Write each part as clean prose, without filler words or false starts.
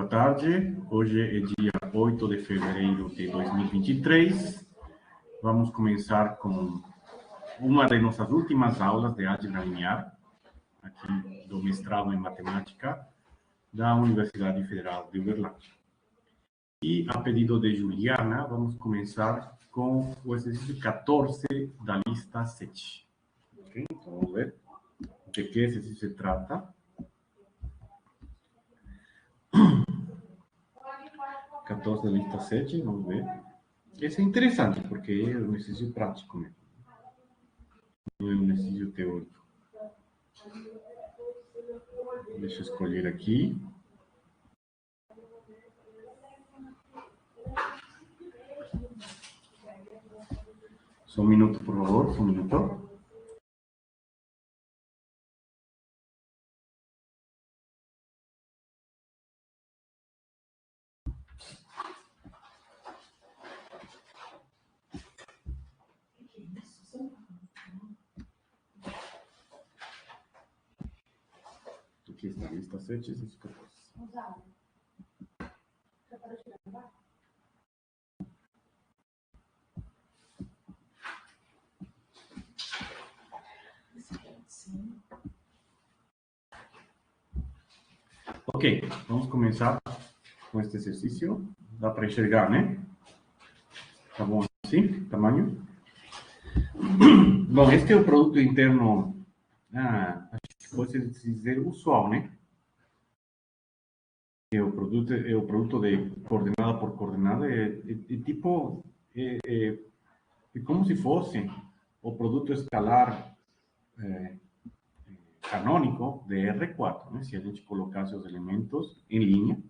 boa tarde. Hoje é dia 8 de fevereiro de 2023. Vamos começar com uma das nossas últimas aulas de álgebra linear, aqui do mestrado em matemática da Universidade Federal de Uberlândia. E, a pedido de Juliana, vamos começar com o exercício 14 da lista 7. Ok? Então, vamos ver de que exercício se trata. 14 da lista 7, vamos ver. Esse é interessante, porque é um exercício prático, né? Não é um exercício teórico. Deixa eu escolher aqui. Só um minuto, por favor, só um minuto. Aqui está a lista 7, exercício 14. Ok, vamos começar com este exercício. Dá para enxergar, né? Tá bom assim? Tamanho? Bom, este é o produto interno, acho que pode dizer usual, né? É o produto de coordenada por coordenada, tipo, é como se fosse o produto escalar canônico de R4, né? Se a gente colocasse os elementos em linha,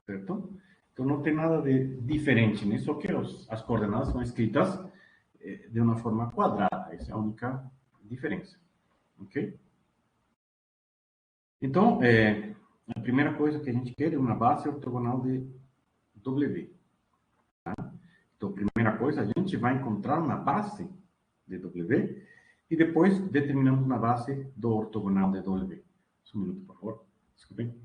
certo? Então não tem nada de diferente, né? Só que as coordenadas são escritas de uma forma quadrada. Essa é a única diferença, ok? Então, a primeira coisa que a gente quer é uma base ortogonal de W. Tá? Então, a primeira coisa, a gente vai encontrar uma base de W e depois determinamos uma base do ortogonal de W. Só um minuto, por favor. Desculpem.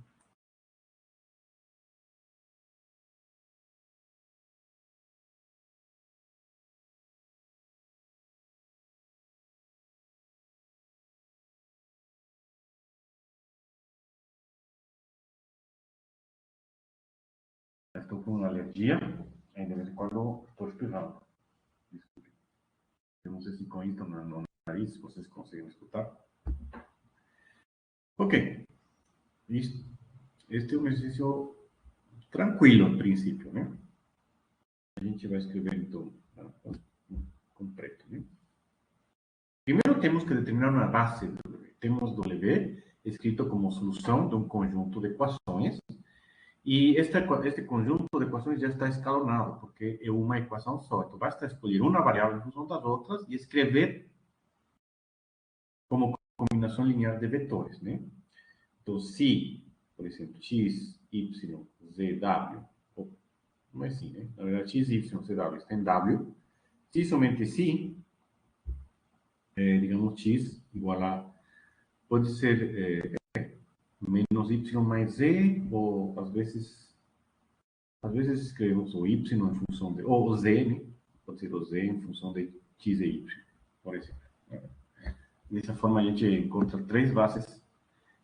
Estou com alergia, de vez em quando estou espirrando. Desculpe. Eu não sei se com isso no nariz vocês conseguem escutar. Ok. Este é um exercício tranquilo, a princípio, né? A gente vai escrever, então, com preto, né? Primeiro temos que determinar uma base de W. Temos W escrito como solução de um conjunto de equações. E este conjunto de equações já está escalonado, porque é uma equação só. Então, basta escolher uma variável em função das outras e escrever como combinação linear de vetores, né? Então, se, por exemplo, x, y, z, w, não é assim, né? Na verdade, x, y, z, w está em w. Se somente si, digamos, x igual a, pode ser menos y mais z, ou às vezes escrevemos o y em função de, ou o z, né? Pode ser o z em função de x e y, por exemplo. Dessa forma, a gente encontra três bases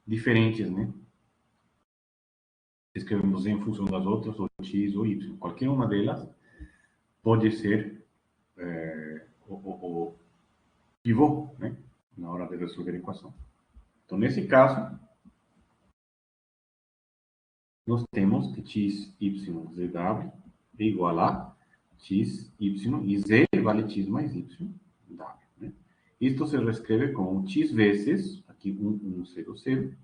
diferentes, né? Escrevemos z em função das outras, ou x ou y. Qualquer uma delas pode ser o pivô, né? Na hora de resolver a equação. Então, nesse caso, nós temos que x, y, z, w é igual a x, y, e z vale x mais y, w. Né? Isto se reescreve como x vezes, aqui 1, 1, 0, 0,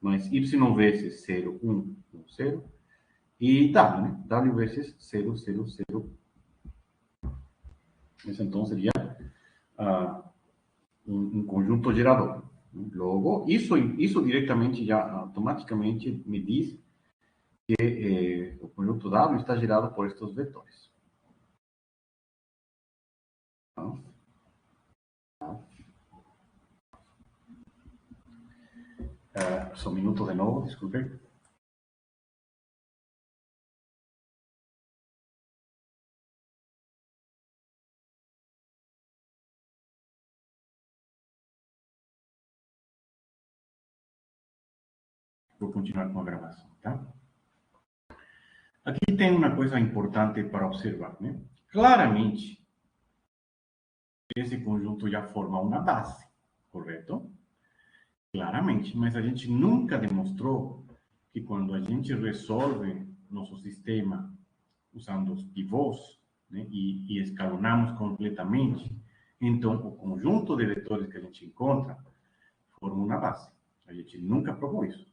mais y vezes 0, 1, 1, 0, e w, né? W vezes 0, 0, 0. Esse, então, seria um conjunto gerador. Logo, isso diretamente, já automaticamente me diz que o conjunto W está gerado por estes vetores. Só um minuto de novo, desculpe. Vou continuar com a gravação, tá? Aqui tem uma coisa importante para observar, né? Claramente, esse conjunto já forma uma base, correto? Claramente, mas a gente nunca demonstrou que quando a gente resolve nosso sistema usando os pivôs, né, e escalonamos completamente, então o conjunto de vetores que a gente encontra forma uma base. A gente nunca provou isso.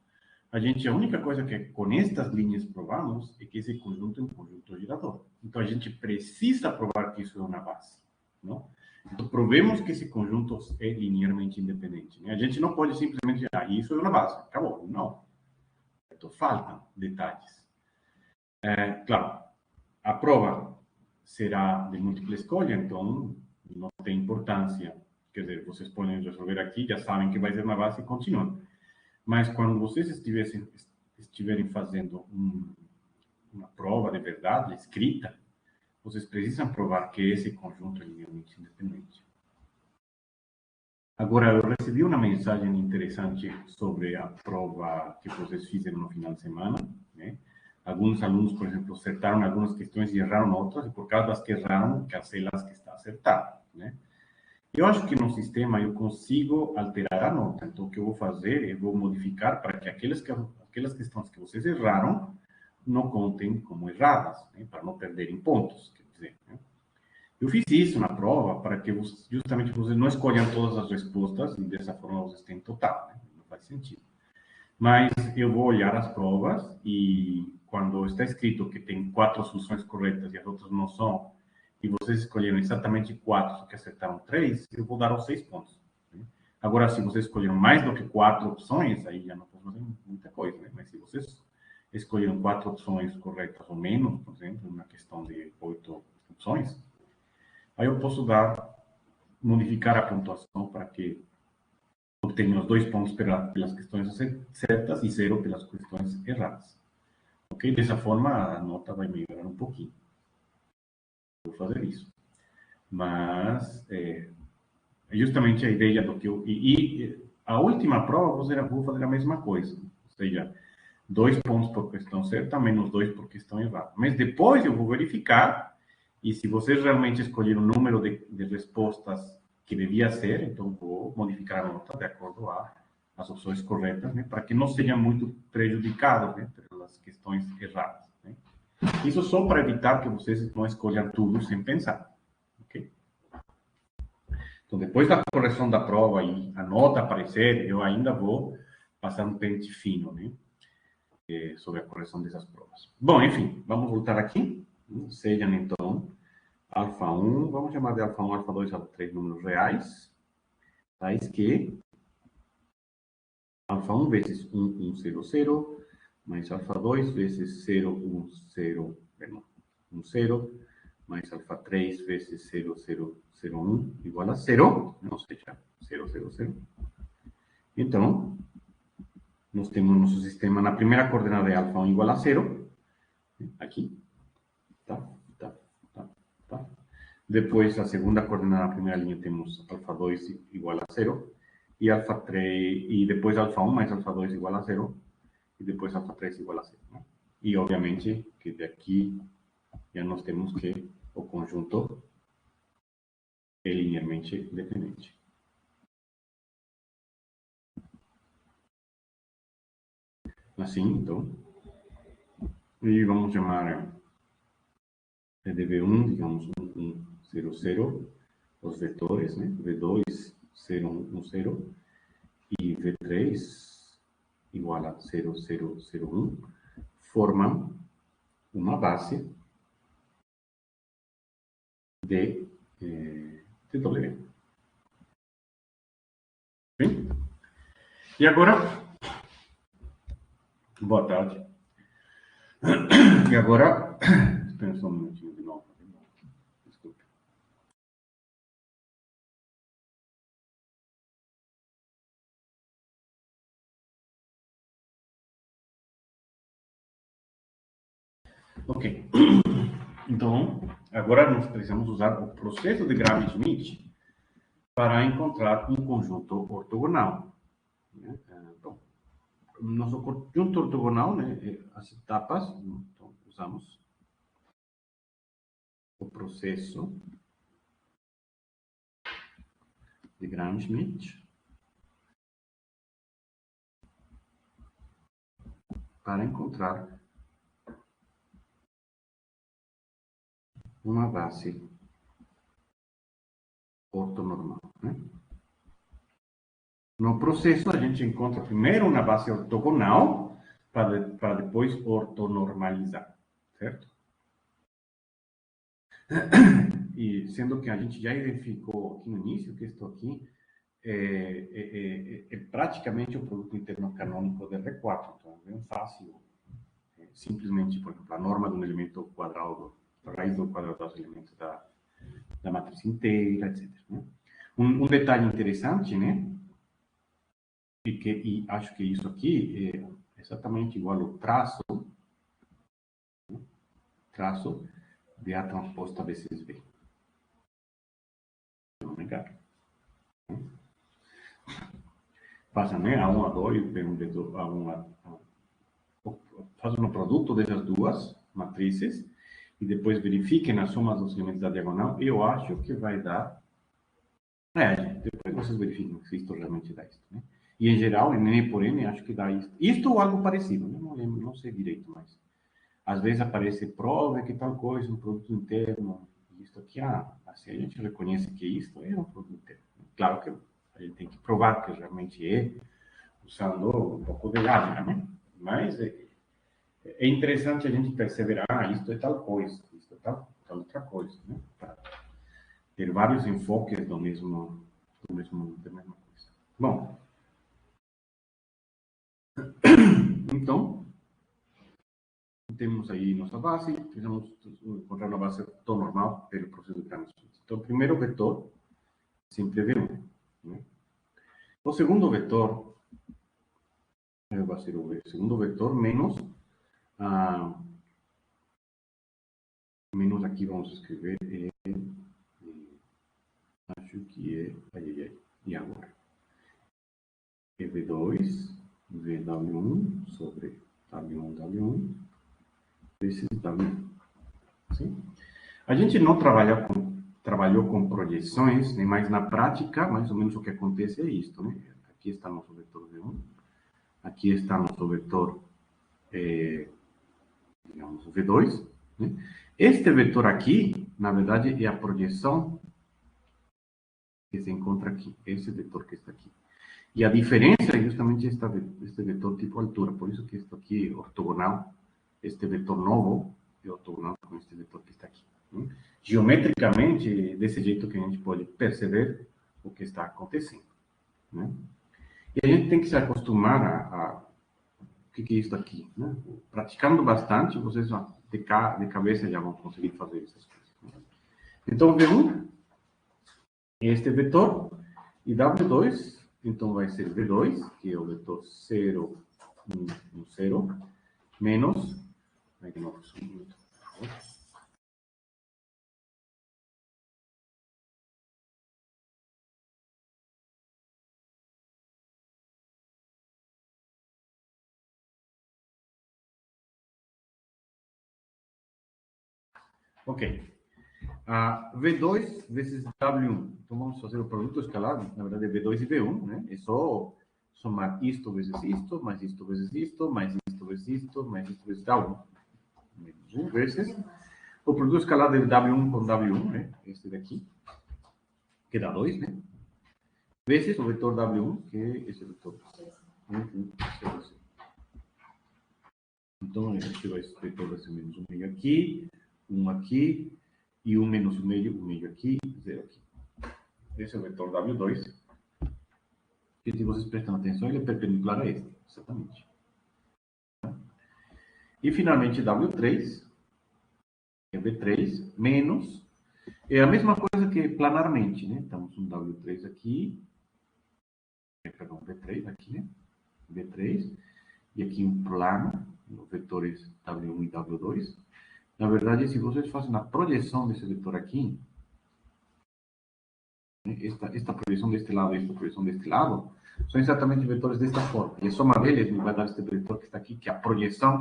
A única coisa que com estas linhas provamos é que esse conjunto é um conjunto girador. Então a gente precisa provar que isso é uma base, não? Então provemos que esse conjunto é linearmente independente, né? A gente não pode simplesmente dizer, isso é uma base, acabou. Não. Então faltam detalhes. Claro, a prova será de múltipla escolha, então não tem importância. Quer dizer, vocês podem resolver aqui, já sabem que vai ser uma base e continuam. Mas quando vocês estiverem fazendo uma prova de verdade, escrita, vocês precisam provar que esse conjunto é linearmente independente. Agora, eu recebi uma mensagem interessante sobre a prova que vocês fizeram no final de semana, né? Alguns alunos, por exemplo, acertaram algumas questões e erraram outras, e por causa das que erraram, cancelam as que está acertada, né? Eu acho que no sistema eu consigo alterar a nota. Então, o que eu vou fazer, eu vou modificar para que aquelas questões que vocês erraram não contem como erradas, né? Para não perderem pontos, quer dizer, né? Eu fiz isso na prova para que justamente vocês não escolham todas as respostas e dessa forma vocês têm total, né? Não faz sentido. Mas eu vou olhar as provas e quando está escrito que tem 4 soluções corretas e as outras não são, e vocês escolheram exatamente 4, só que acertaram 3, eu vou dar os 6 pontos, né? Agora, se vocês escolheram mais do que 4 opções, aí já não posso fazer muita coisa, né? Mas se vocês escolheram 4 opções corretas ou menos, por exemplo, na questão de 8 opções, aí eu posso modificar a pontuação para que obtenha os 2 pontos pelas questões certas e 0 pelas questões erradas. Ok? Dessa forma, a nota vai melhorar um pouquinho. Vou fazer isso. Mas é justamente a ideia do que eu. E a última prova, vou fazer a mesma coisa. Ou seja, 2 pontos por questão certa, menos 2 por questão errada. Mas depois eu vou verificar, e se vocês realmente escolheram o número de respostas que devia ser, então vou modificar a nota de acordo às opções corretas, né, para que não seja muito prejudicado, né, pelas questões erradas, né. Isso só para evitar que vocês não escolham tudo sem pensar, ok? Então, depois da correção da prova e a nota aparecer, eu ainda vou passar um pente fino, né, sobre a correção dessas provas. Bom, enfim, vamos voltar aqui. Sejam, então, alfa 1, vamos chamar de alfa 1, alfa 2, alfa 3 números reais, tais que alfa 1 vezes 1, 1, 0, 0, mais alfa 2 vezes 0, 1, 0, 1, 0, mais alfa 3 vezes 0, 0, 0, 1, igual a 0, ou seja, 0, 0, 0. Então, nós temos nosso sistema na primeira coordenada de alfa 1 igual a 0, aqui, tá, tá, tá, tá. Depois, a segunda coordenada na primeira linha, temos alfa 2 igual a 0, e alfa 3, e depois alfa 1 mais alfa 2 igual a 0, e depois alfa 3 igual a 0. Né? E, obviamente, que de aqui já nós temos que o conjunto é linearmente dependente. Assim, então, e vamos chamar de V1, digamos, 1, 1, 0, 0, os vetores, né? V2, 0, 1, 1, 0, e V3 igual a 0, 0, 0, 1, formam uma base de W. Bem? E agora, boa tarde. E agora, espera só um minutinho de novo. Desculpe. Ok. Então, agora nós precisamos usar o processo de Gram-Schmidt para encontrar um conjunto ortogonal. Bom, nosso conjunto ortogonal, né, as etapas, então, usamos o processo de Gram-Schmidt para encontrar uma base ortonormal. Né? No processo, a gente encontra primeiro uma base ortogonal para depois ortonormalizar, certo? E sendo que a gente já identificou aqui no início que isto aqui é praticamente o produto interno canônico de R4, então é bem fácil. Simplesmente, por exemplo, a norma de um elemento quadrado, a raiz do quadrado dos elementos da matriz inteira, etc. Né? Um detalhe interessante, né? E acho que isso aqui é exatamente igual ao traço de A transposta vezes B. Não negar. Passa, né? A1, A2, B1, B2, A1, A2. Faz um produto dessas duas matrizes e depois verifiquem a soma dos elementos da diagonal. Eu acho que vai dar. Depois vocês verificam se isto realmente dá isso. Né? E em geral, em N por N, acho que dá isto. Isto ou algo parecido, né? Não lembro, não sei direito, mas às vezes aparece prova que tal coisa, um produto interno. Isto aqui, assim a gente reconhece que isto é um produto interno. Claro que a gente tem que provar que realmente é, usando um pouco de álgebra, né? Mas é interessante a gente perceber, isto é tal coisa, isto é tal outra coisa, né? Para ter vários enfoques da mesma coisa. Bom, então, temos aí nossa base, precisamos encontrar uma base tão normal pelo processo de Gram-Schmidt. Então, o primeiro vetor sempre é V1. Né? O segundo vetor vai ser o segundo vetor menos, menos aqui vamos escrever, acho que é, e agora? É V2, VW1 sobre W1, W1, vezes W1. Sim? A gente não trabalhou com projeções, né, mas na prática, mais ou menos o que acontece é isto. Né? Aqui está nosso vetor V1, aqui está nosso vetor, digamos, V2. Né? Este vetor aqui, na verdade, é a projeção que se encontra aqui, esse vetor que está aqui. E a diferença é justamente este vetor tipo altura, por isso que isto aqui é ortogonal, este vetor novo é ortogonal com este vetor que está aqui. Né? Geometricamente, desse jeito que a gente pode perceber o que está acontecendo. Né? E a gente tem que se acostumar o que é isso aqui. Né? Praticando bastante, vocês de cabeça já vão conseguir fazer essas coisas. Né? Então, V1 é este vetor, e W2, então vai ser V2, que é o vetor 0, 1, 0, menos, de novo, só um minuto, por favor. Ok. V2 vezes W1. Então vamos fazer o produto escalar, na verdade, V2 e V1, né? É só somar isto vezes isto, mais isto vezes isto, mais isto vezes isto, mais isto vezes W1. Menos 1 vezes o produto escalar de W1 com W1, né? Este daqui, que dá 2, né? Vezes o vetor W1, que é esse vetor. Então, este vetor vai ser menos 1 meio aqui, 1 aqui, e 1 menos 1 meio aqui, 0 aqui. Esse é o vetor W2. E se vocês prestam atenção, ele é perpendicular a este, exatamente. E, finalmente, W3, é V3, menos, é a mesma coisa que planarmente, né? Temos um W3 aqui, perdão, V3 aqui, né? V3, e aqui um plano, vetores W1 e W2. Na verdade, se vocês fazem a projeção desse vetor aqui, esta projeção deste lado e esta projeção deste lado, são exatamente vetores desta forma. E a soma deles me vai dar este vetor que está aqui, que é a projeção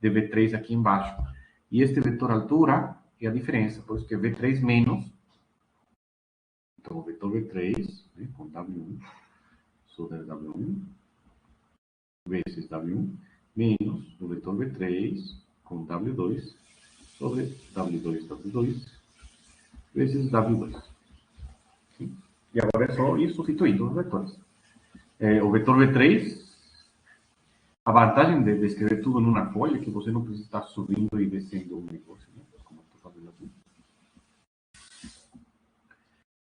de V3 aqui embaixo. E este vetor altura é a diferença, por isso que é V3 menos. Então, o vetor V3, né, com W1, sobre W1, vezes W1, menos o vetor V3 com W2, sobre W2, W2, vezes W2. Sim? E agora é só ir substituindo os vetores. O vetor V3, a vantagem de escrever tudo numa folha é que você não precisa estar subindo e descendo o negócio, né? Como estou fazendo aqui.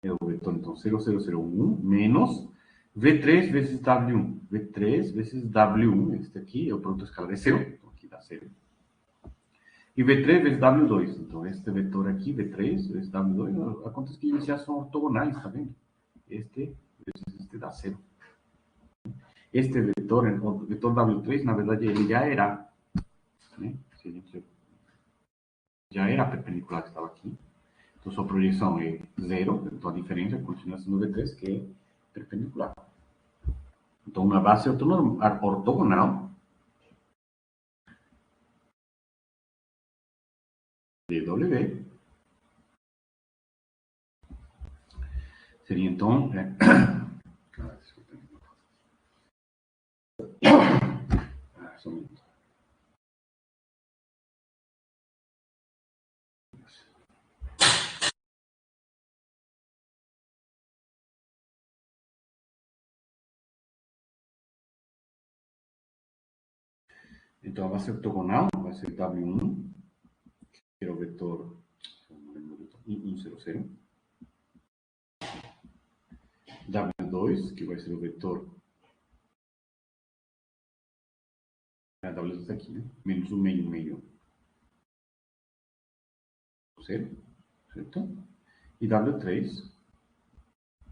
É o vetor, então, 0,001 menos V3 vezes W1. V3 vezes W1, este aqui é o produto escalar de 0, então aqui dá 0. E V3 vezes W2, então este vetor aqui, V3 vezes W2, acontece que eles já são ortogonais, tá vendo? Este vezes este dá 0. Este vetor, o vetor W3, na verdade, ele já era, né? Se a gente já era perpendicular que estava aqui. Então, sua projeção é 0, então a diferença continua sendo V3, que é perpendicular. Então, uma base ortogonal de W seria, então... Só um minuto. Então, a base ortogonal vai ser W1, que é o vetor 100, W2, que vai ser o vetor W2 aqui, né? Menos 1 meio, meio, 0, certo? E W3,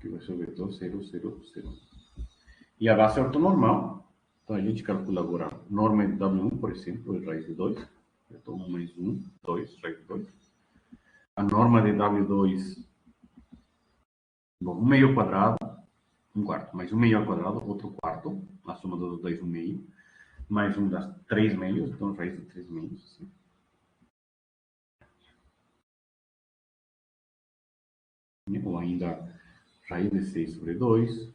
que vai ser o vetor 0, 0, 0. E a base ortonormal, então a gente calcula agora a norma de W1, por exemplo, é raiz de 2, então 1 mais 1, 2, raiz de 2. A norma de W2, bom, 1 meio ao quadrado, 1 quarto, mais 1 meio ao quadrado, outro quarto, a soma dos dois 1 meio, mais 1 das 3 meios, então raiz de 3 meios, assim. Ou ainda raiz de 6 sobre 2,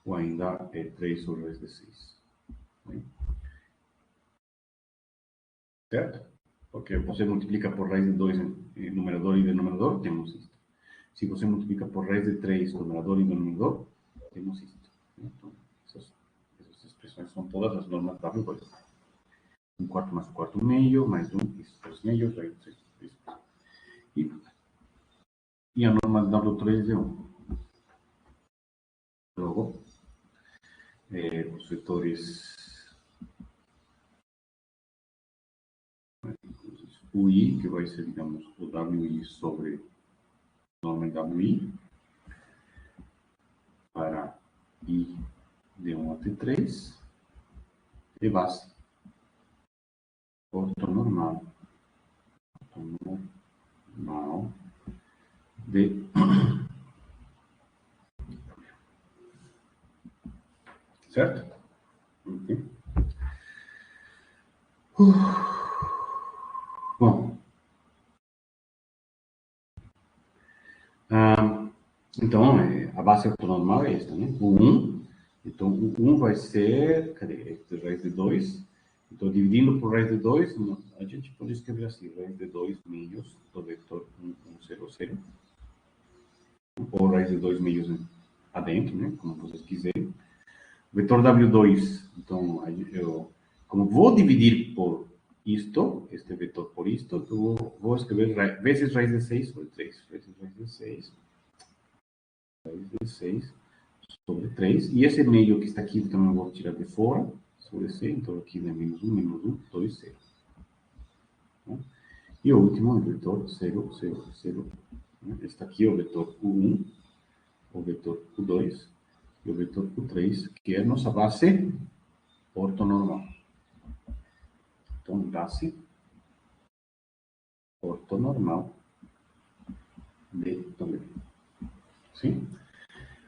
ou ainda 3 sobre raiz de 6. Certo? Porque você multiplica por raiz de 2 em numerador e denominador, temos isto. Se você multiplica por raiz de 3, numerador e denominador, temos isto. Então, essas expressões são todas as normas W2. 1 quarto mais 1 quarto meio, mais 1, isso, 3 meios, raiz de 6. E a norma W3 é 1. Logo, os vetores o I, que vai ser, digamos, o WI sobre norma WI, para I de 1 até 3, de base ortonormal de certo? Okay. Bom, então a base ortonormal é esta, né? O 1, então o 1 vai ser, cadê? Raiz de 2. Então, dividindo por raiz de 2, a gente pode escrever assim, raiz de 2 meios do vetor 1, 1, 0, 0. Ou raiz de 2 meios adentro, né? Como vocês quiserem. Vetor W2, então, eu, como vou dividir por isto, este vetor por isto, eu vou escrever vezes raiz de 6 sobre 3. Vezes raiz de 6. Raiz de 6 sobre 3. E esse meio que está aqui também eu vou tirar de fora, sobre 6. Então, aqui é menos 1, 2, 0. E o último é o vetor 0, 0, 0. Este aqui é o vetor U1, o vetor U2 e o vetor U3, que é a nossa base ortonormal. Então, base ortonormal de W. Sim?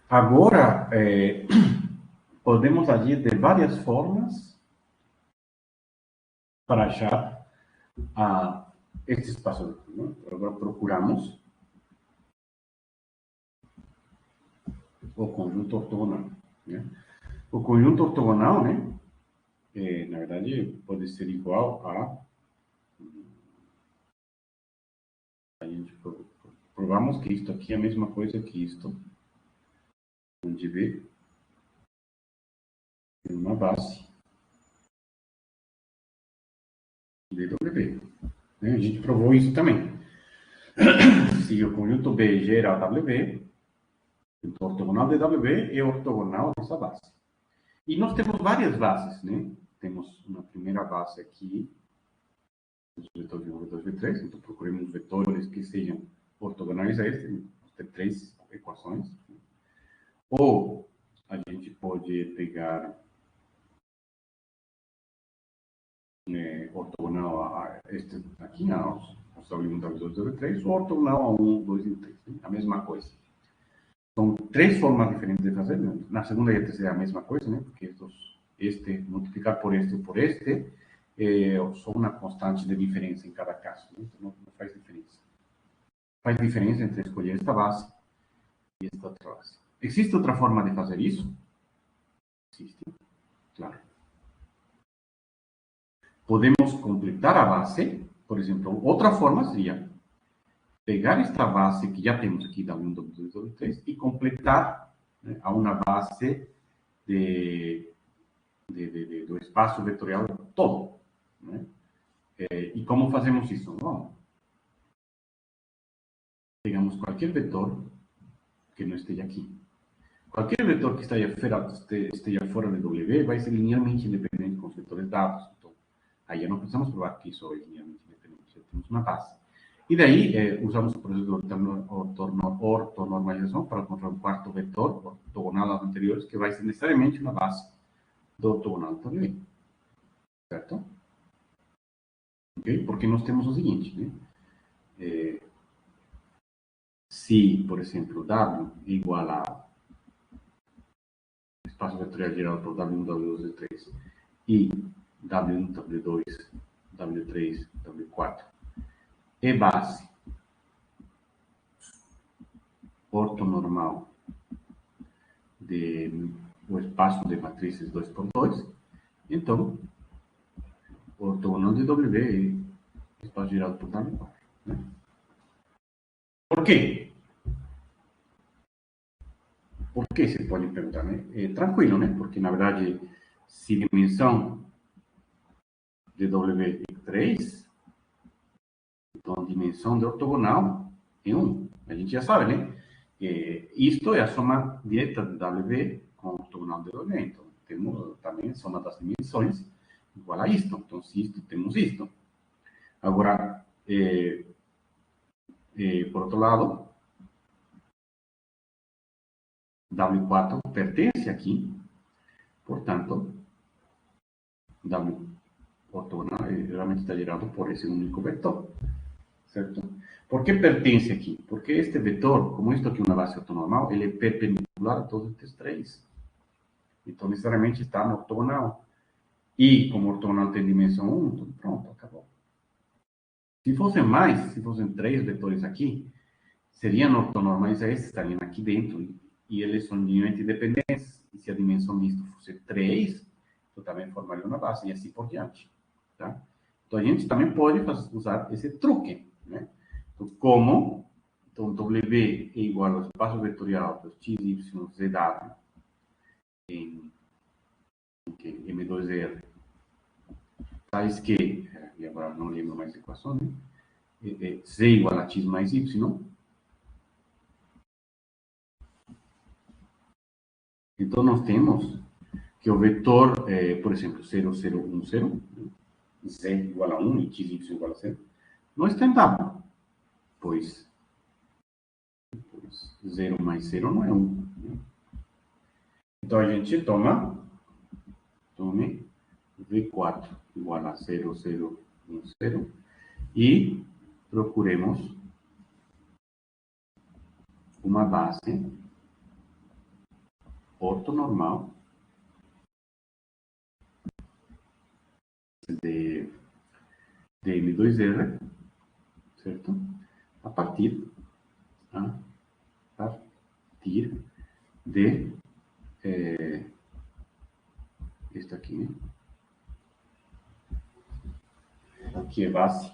Agora, podemos agir de várias formas para achar este espaço. Né? Agora procuramos o conjunto ortogonal. Né? O conjunto ortogonal, né, na verdade, pode ser igual a gente provamos que isto aqui é a mesma coisa que isto, onde V tem uma base de W. Né? A gente provou isso também. Se o conjunto B gera W, então ortogonal de W é ortogonal dessa base. E nós temos várias bases, né? Temos uma primeira base aqui, os vetores V1, vetores V3, então procuremos vetores que sejam ortogonais a este, nós temos três equações. Ou a gente pode pegar ortogonal a este aqui, aos W1, W2, W3, ou ortogonal a 1, 2 e 3, né? A mesma coisa. São três formas diferentes de fazer. Né? Na segunda e a terceira é a mesma coisa, né? Porque este multiplicar por este ou por este é só uma constante de diferença em cada caso. Né? Então não faz diferença. Faz diferença entre escolher esta base e esta outra base. Existe outra forma de fazer isso? Existe, claro. Podemos completar a base, por exemplo, outra forma seria pegar esta base que já temos aqui, W1, W2, W3, e completar, né, a uma base do espaço vetorial todo. Né? E como fazemos isso? Bom, pegamos qualquer vetor que não esteja aqui. Qualquer vetor que esteja fora de W vai ser linearmente independente com os vetores dados. Então, aí já não precisamos provar que isso é linearmente independente, já temos uma base. E daí, usamos o processo de ortonormalização para encontrar um quarto vetor ortogonal aos anteriores, que vai ser necessariamente uma base do ortogonal do W. Certo? Okay? Porque nós temos o seguinte, né? Se, por exemplo, W é igual a espaço vetorial gerado por W1, W2, W3 e W1, W2, W3, W4 é base ortonormal do espaço de matrizes 2x2, então o ortogonal de W é espaço gerado por W4. Né? Por quê? Por que se pode perguntar, né? É tranquilo, né? Porque, na verdade, se dimensão de W é 3, então a dimensão de ortogonal é 1. A gente já sabe, né? Isto é a soma direta de W com o ortogonal de W. Então, temos também a soma das dimensões igual a isto. Então, se isto, temos isto. Agora, por outro lado, W4 pertence aqui, portanto, W ortogonal geralmente está gerado por esse único vetor, certo? Por que pertence aqui? Porque este vetor, como isto aqui é uma base ortonormal, ele é perpendicular a todos estes três. Então, necessariamente está no ortogonal. E, como o ortogonal tem dimensão 1, então pronto, acabou. Se fossem mais, se fossem três vetores aqui, seriam ortonormais a estes, estariam aqui dentro, e eles são linearmente independentes. E se a dimensão disto fosse 3, eu também formaria uma base, e assim por diante. Tá? Então, a gente também pode usar esse truque. Né? Então, como então, W é igual ao espaço vetorial dos x, y, z, w em M2R, tais que, e agora não lembro mais a equação, né? Z igual a x mais y. Então, nós temos que o vetor, por exemplo, 0, 0, 1, 0, z igual a 1 e x, y igual a 0, não está em W, pois 0 mais 0 não é 1. Né? Então, a gente tome V4 igual a 0, 0, 1, 0, e procuremos uma base ortonormal de M2R, certo? A partir de esta aqui, né? Aqui é base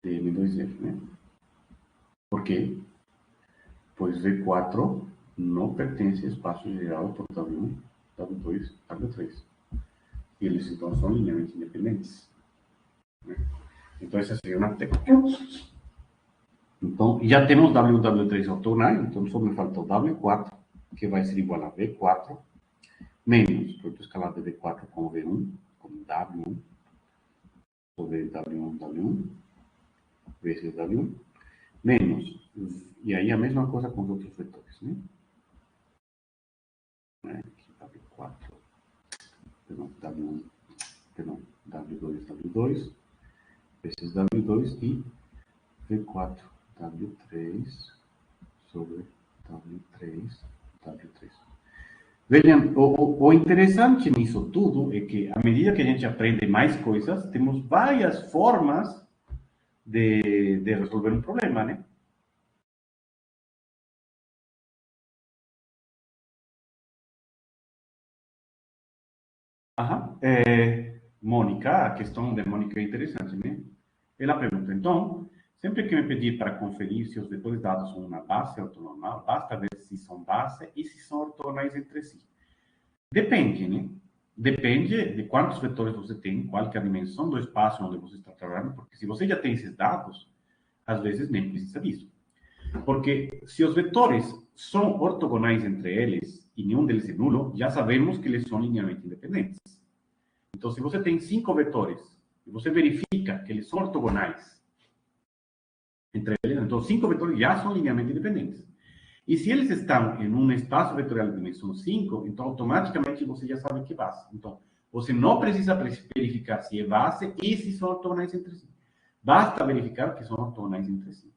de M2R, né? Por quê? Pois V4 não pertence ao espaço gerado por W1, W2, W3. Eles, então, são linearmente independentes, né? Então, essa seria uma técnica. Então, já temos W1, W3 ortogonais, então só me falta o W4, que vai ser igual a V4, menos produto escalar de V4 com V1, com W1, sobre W1, W1, vezes W1, menos, e aí a mesma coisa com os outros vetores, né? Aqui, W4, perdão, W1, perdão, W2, W2, vezes W2 e V4, W3 sobre W3, W3. Vejam, o interessante nisso tudo é que, à medida que a gente aprende mais coisas, temos várias formas de resolver um problema, né? Mônica, a questão de Mônica é interessante, né? Ela pergunta, então, sempre que me pedir para conferir se os vetores dados são uma base ortonormal, basta ver se são base e se são ortogonais entre si. Depende, né? Depende de quantos vetores você tem, qual que é a dimensão do espaço onde você está trabalhando, porque se você já tem esses dados, às vezes nem precisa disso. Porque se os vetores são ortogonais entre eles e nenhum deles é nulo, já sabemos que eles são linearmente independentes. Então, se você tem 5 vetores e você verifica que eles são ortogonais entre eles, então 5 vetores já são linearmente independentes. E se eles estão em um espaço vetorial de dimensão 5, então automaticamente você já sabe que é base. Então, você não precisa verificar se é base e se são ortogonais entre si. Basta verificar que são ortogonais entre si.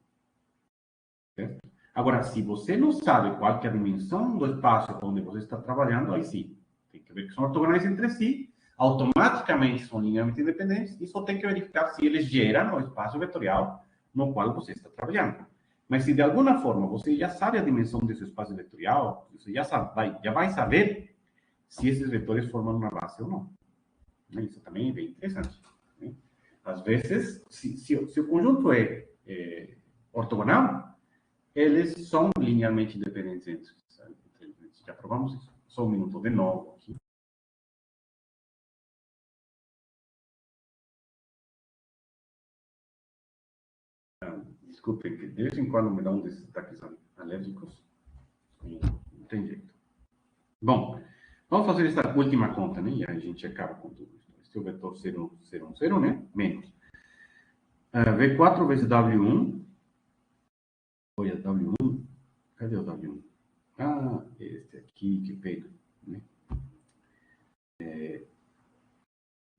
Certo? Agora, se você não sabe qual que é a dimensão do espaço onde você está trabalhando, aí sim, tem que ver que são ortogonais entre si, automaticamente são linearmente independentes, e só tem que verificar se eles geram o espaço vetorial no qual você está trabalhando. Mas se de alguma forma você já sabe a dimensão desse espaço vetorial, você já vai saber se esses vetores formam uma base ou não. Isso também é bem interessante, né? Às vezes, se o conjunto é ortogonal, eles são linearmente independentes entre si. Já provamos isso. Só um minuto de novo aqui. Desculpem, que de vez em quando me dá um desses ataques alérgicos. Não tem jeito. Bom, vamos fazer essa última conta, né? E a gente acaba com tudo isso. Este é o vetor 0, 0, 0, né? Menos. V4 vezes W1. Olha, W1. Cadê o W1? Ah, este aqui, que pena, né?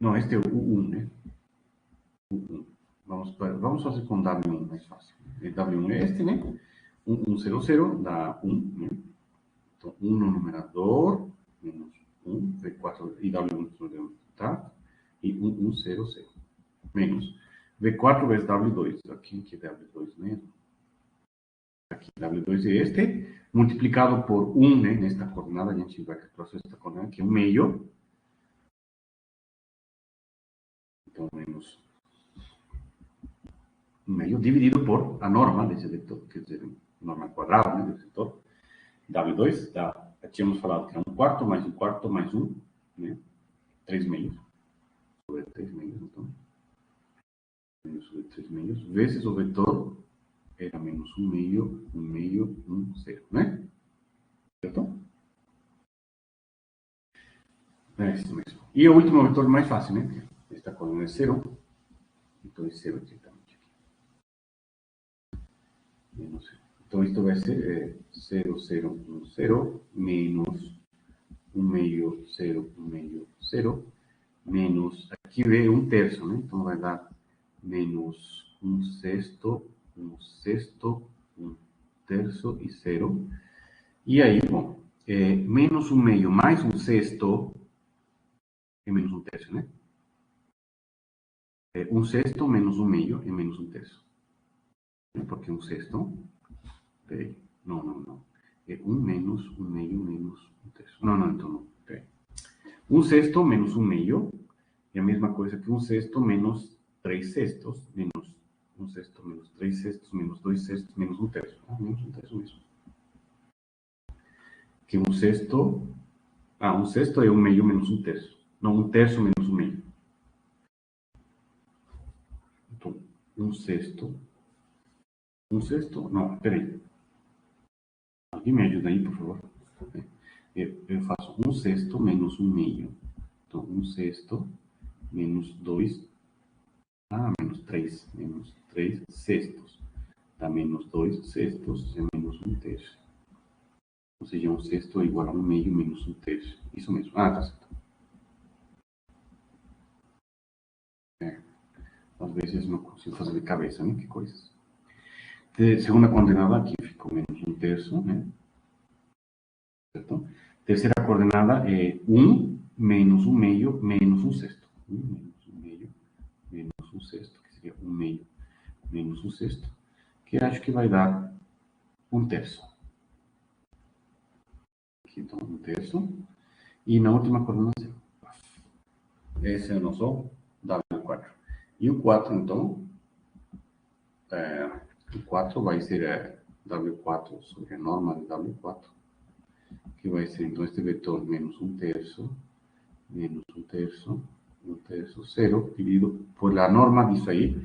Não, este é o U1, né? U1. Vamos fazer com W1 mais fácil. W1 é este, né? 1, 0, 0 dá 1, né? Então, 1 no numerador, menos 1, V4 e W1 no denominador, tá? E 1, 1, 0, 0. Menos V4 vezes W2. Aqui que é W2 mesmo. Aqui, W2 é este, multiplicado por 1, né? Nesta coordenada, a gente vai trouxer esta coordenada, que é 1 meio. Então, menos 1 meio dividido por a norma desse vetor, quer dizer, norma quadrada, né, desse vetor. W2 dá, tínhamos falado que é 1/4 mais 1/4 mais 1, né? 3 meios. Sobre 3 meios, então. Menos sobre 3 meios, vezes o vetor era menos 1 meio, 1 meio, 1, 0, né? Certo? É isso mesmo. E o último vetor mais fácil, né? Esta coluna é 0, então é 0 diretamente aqui. Menos 0. Então, isto vai ser 0, 0, 1, 0, menos 1 meio, 0, 1 meio, 0, menos, aqui é 1/3, né? Então vai dar menos 1/6, 1/6, 1/3 e 0. E aí, bom, menos 1/2 mais 1/6 é menos 1/3, né? 1/6 menos 1/2 é menos 1/3. Porque 1/6, peraí, não. É 1 menos 1/2 menos 1/3. Não, então não, peraí. 1/6 menos 1/2 é a mesma coisa que 1/6 menos 3/6, menos 1/6 menos 3/6 menos 2/6 menos 1/3. Menos 1/3 mesmo. Que 1/6, 1/6 é 1/2 menos 1/3. Não, 1/3 menos 1/2. Então, 1/6. 1/6, não, peraí. Alguém me ajuda aí, por favor? Eu faço 1/6 menos 1/2. Então, 1/6 menos 2. Menos 3. Menos 3/6. Dá menos 2/6 é menos 1/3. Ou seja, 1/6 é igual a 1/2 menos 1/3. Isso mesmo. Tá certo. Às vezes não consigo fazer de cabeça, né? Que coisas. Segunda coordenada aqui ficou menos 1/3, né? Certo? Terceira coordenada é 1 menos 1/2 menos 1/6. 1 menos 1/2 menos 1/6, que seria 1/2 menos 1/6, que acho que vai dar 1/3. Aqui, então, 1/3. E na última coordenada, esse é o nosso W4. E o 4, então, o 4 vai ser W4 sobre a norma de W4, que vai ser, então, este vetor menos 1/3, menos 1/3, 1/3, 0, dividido por a norma disso aí.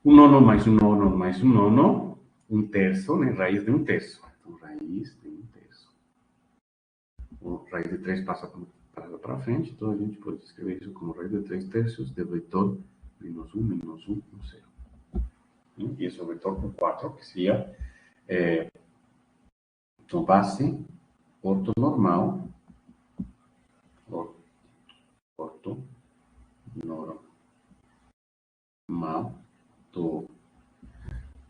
1 nono mais 1 nono mais 1 nono, 1/3, né? Raiz de 1/3. Então, raiz de 1/3. O raiz de 3 passa para frente, então a gente pode escrever isso como raiz de 3/3 do vetor menos 1, 0. E esse é o vetor com 4, que seria então, base ortonormal,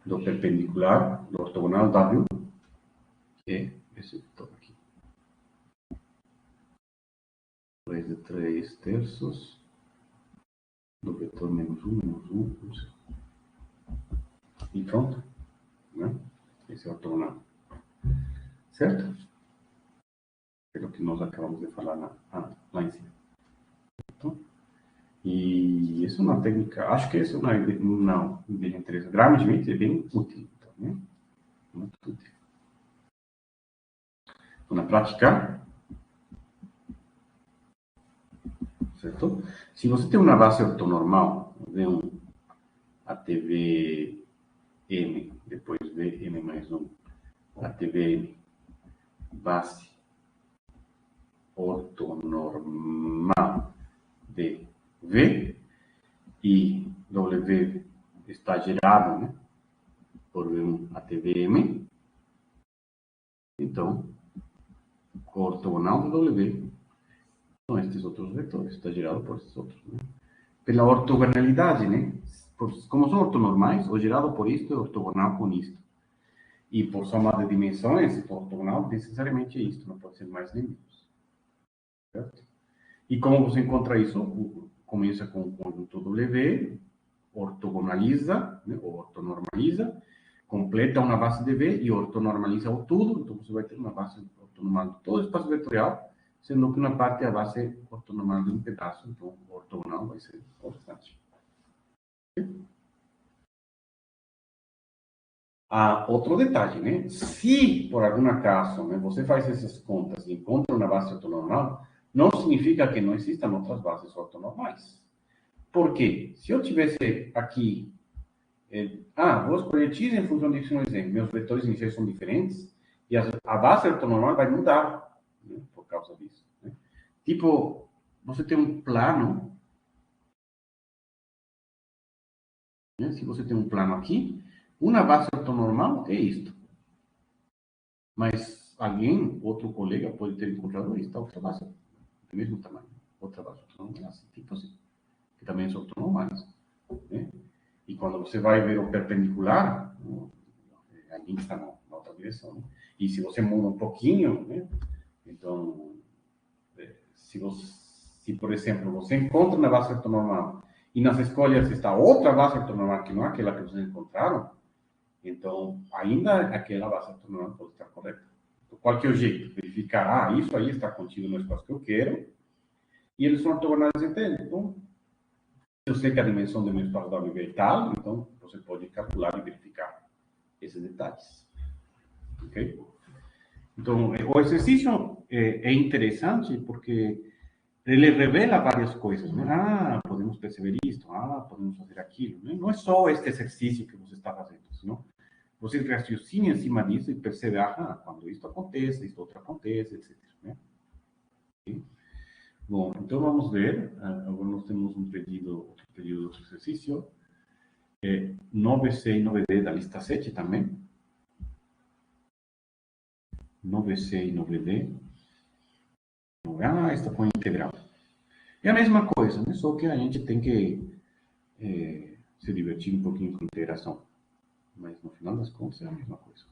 do perpendicular, do ortogonal W, que é esse vetor aqui. Raiz de 3/3 do vetor menos 1, 0. E pronto, né? Esse é o ortogonal. Certo? Pelo que nós acabamos de falar lá em cima. Então, e isso é uma técnica, acho que isso não é bem interessante. Grammaticamente é bem útil, né? Muito útil. Então, na prática, certo? Se você tem uma base ortonormal, vê a TV M, depois vê M mais 1, a TV M, base ortonormal de V, e W está gerado, né, por V1 a TVM, então, o ortogonal de W são estes outros vetores, está gerado por estes outros, né? Pela ortogonalidade, né? Como são ortonormais, o gerado por isto é ortogonal com isto. E por soma de dimensões, o ortogonal necessariamente é isto, não pode ser mais nem menos. Certo? E como você encontra isso? Começa com o conjunto W, ortogonaliza, né, ou ortonormaliza, completa uma base de V e ortonormaliza o tudo, então você vai ter uma base ortonormal de todo o espaço vetorial, sendo que uma parte é a base ortonormal de um pedaço, então o ortogonal vai ser o restante. Outro detalhe, né? Se por algum acaso, né, você faz essas contas e encontra uma base ortonormal, não significa que não existam outras bases ortonormais. Por quê? Se eu tivesse aqui, vou escolher x em função de y e z, meus vetores iniciais são diferentes, e a base ortonormal vai mudar, né, por causa disso. Né? Tipo, você tem um plano, né? Se você tem um plano aqui, uma base ortonormal é isto. Mas alguém, outro colega, pode ter encontrado esta outra base, do mesmo tamanho. outra base ortonormal, tipo assim, que também são ortonormais, né? E quando você vai ver o perpendicular, a linha está na outra direção, né? E se você muda um pouquinho, né? Então, se, por exemplo, você encontra na base ortonormal e nas escolhas está outra base ortonormal que não é aquela que vocês encontraram, então, ainda aquela base ortonormal pode estar correta. De qualquer jeito, verificar, isso aí está contido no espaço que eu quero, e eles são ortogonais entre eles. Então, eu sei que a dimensão do meu espaço W é tal, então você pode calcular e verificar esses detalhes. Ok? Então, o exercício é interessante porque ele revela várias coisas, né? Ah, podemos perceber isto, podemos fazer aquilo, né? Não é só este exercício que você está fazendo, senão você raciocina em cima disso e percebe, quando isto acontece, isto outro acontece, etc. Né? Bom, então vamos ver. Agora nós temos outro pedido de exercício. 9C e 9D da lista 7 também. 9C e 9D. Está com integral. É a mesma coisa, né? Só que a gente tem que se divertir um pouquinho com integração. Mas no final das contas é a mesma coisa.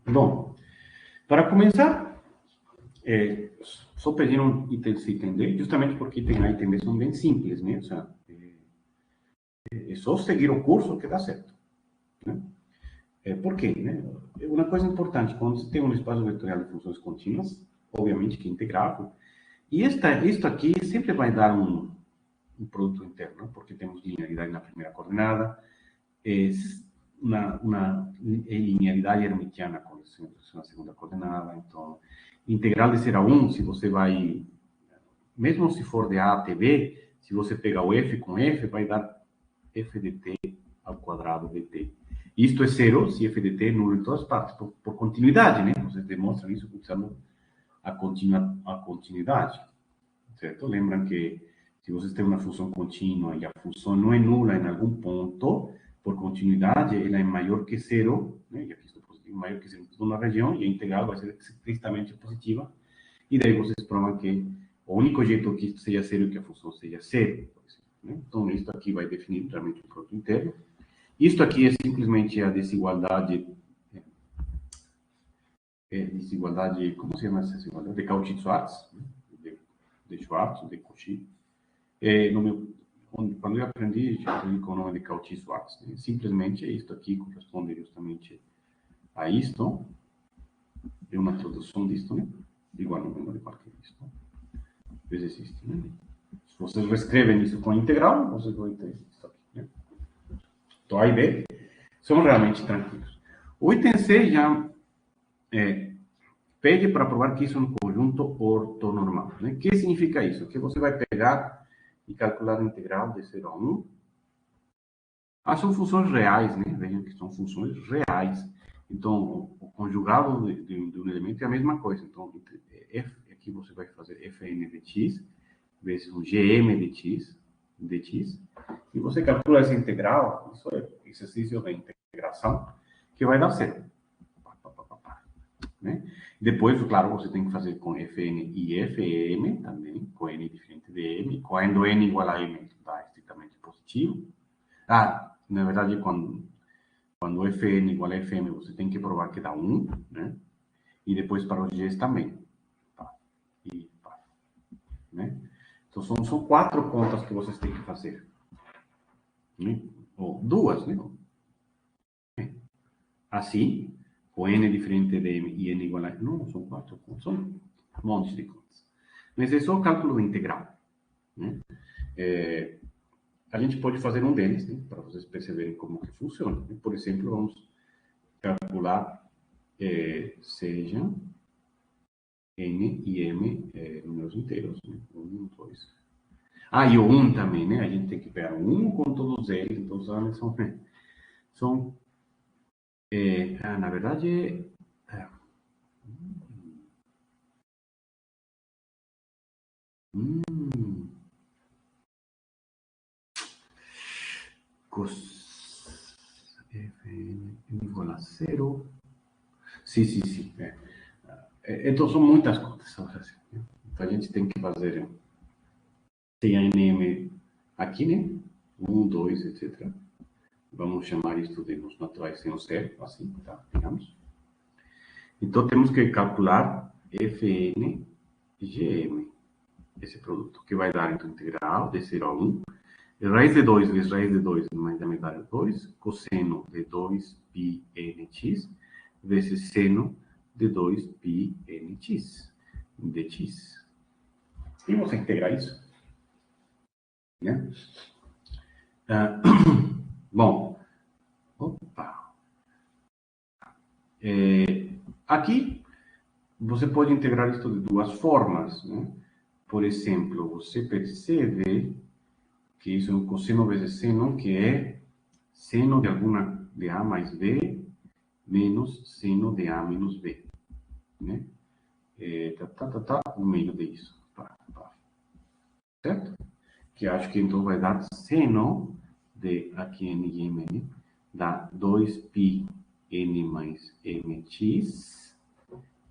Bom, para começar, só pediram itens entender, justamente porque itens a entender são bem simples, né? Ou seja, é só seguir o curso que dá certo. Né? Por quê? Né? Uma coisa importante, quando você tem um espaço vetorial de funções contínuas, obviamente que é integrável, e isto aqui sempre vai dar um produto interno, porque temos linearidade na primeira coordenada, uma linearidade hermitiana com na segunda coordenada, então, integral de 0 a 1, se você vai, mesmo se for de A até B, se você pegar o f com f, vai dar f de t ao quadrado de t. Isto é zero se f de t é nulo em todas as partes, por continuidade, né? Vocês demonstram isso usando a continuidade, certo? Lembram que se vocês têm uma função contínua e a função não é nula em algum ponto, por continuidade, ela é maior que zero, né? E aqui estou positivo, maior que zero em toda uma região, e a integral vai ser explicitamente positiva, e daí vocês provam que o único jeito que isto seja zero é que a função seja zero, por exemplo, né? Então, isto aqui vai definir realmente o produto interno. Isto aqui é simplesmente a desigualdade, como se chama essa desigualdade? De Cauchy-Schwarz, né? de Schwarz, de Cauchy. Quando eu aprendi com o nome de Cauchy-Schwarz. Né? Simplesmente isto aqui corresponde justamente a isto. É uma tradução disto, né? Igual no número de parte disto. Vezes existe, né? Se vocês reescrevem isso com integral, vocês vão ter isso aqui, né? Então, A e B são realmente tranquilos. O item C já pede para provar que isso é um conjunto ortonormal. Né? O que significa isso? Que você vai pegar e calcular a integral de 0 a 1. São funções reais, né? Vejam que são funções reais. Então, o conjugado de um elemento é a mesma coisa. Então, aqui você vai fazer fn de x vezes um gm de x, e você calcula essa integral, isso é exercício da integração, que vai dar zero. Né? Depois, claro, você tem que fazer com Fn e Fm também, com n diferente de m, quando n igual a m dá estritamente positivo. Na verdade, quando Fn igual a Fm, você tem que provar que dá 1, né? E depois para os g's também. Tá? Né? Então, são 4 contas que vocês têm que fazer. Né? Ou 2, né? Assim, com n diferente de m e n igual a... Não, são 4 contas, são um monte de contas. Mas é só o cálculo integral. Né? A gente pode fazer um deles, né, para vocês perceberem como que funciona. Por exemplo, vamos calcular, seja N e M números inteiros, né? 1, 2. Ah, e o 1 também, né? A gente tem que pegar o 1 com todos eles, então são na verdade, cos Fn igual a 0. Sim, sim, sim. Então, são muitas contas. Então, a gente tem que fazer. Tem a NM aqui, né? 1, 2, etc. Vamos chamar isto de nos naturais sem o zero, assim, tá? Digamos. Então, temos que calcular Fn Gm, esse produto, que vai dar, então, integral de 0 a 1. Raiz de 2 vezes raiz de 2 mais da metade de 2, cosseno de 2π nx, vezes seno de 2π nx, dx. E você integrar isso, né? Bom, opa. Aqui, você pode integrar isso de duas formas, né? Por exemplo, você percebe que isso é um cosseno vezes seno, que é seno de alguma de A mais B menos seno de A menos B, né? No meio disso. Certo? Que acho que então vai dar seno de aqui n e m, dá 2π n mais mx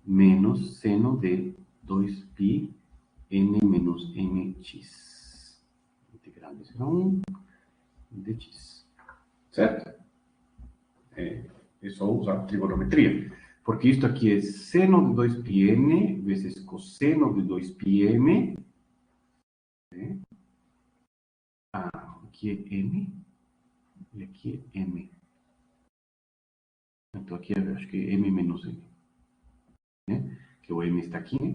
menos seno de 2π n menos mx. Integral de 0 a 1 dx. Certo? É só usar trigonometria. Porque isto aqui é seno de 2πn vezes cosseno de 2πm. Né? Aqui é m e aqui é m. Então aqui acho que é m menos m. Né? Que o m está aqui, né?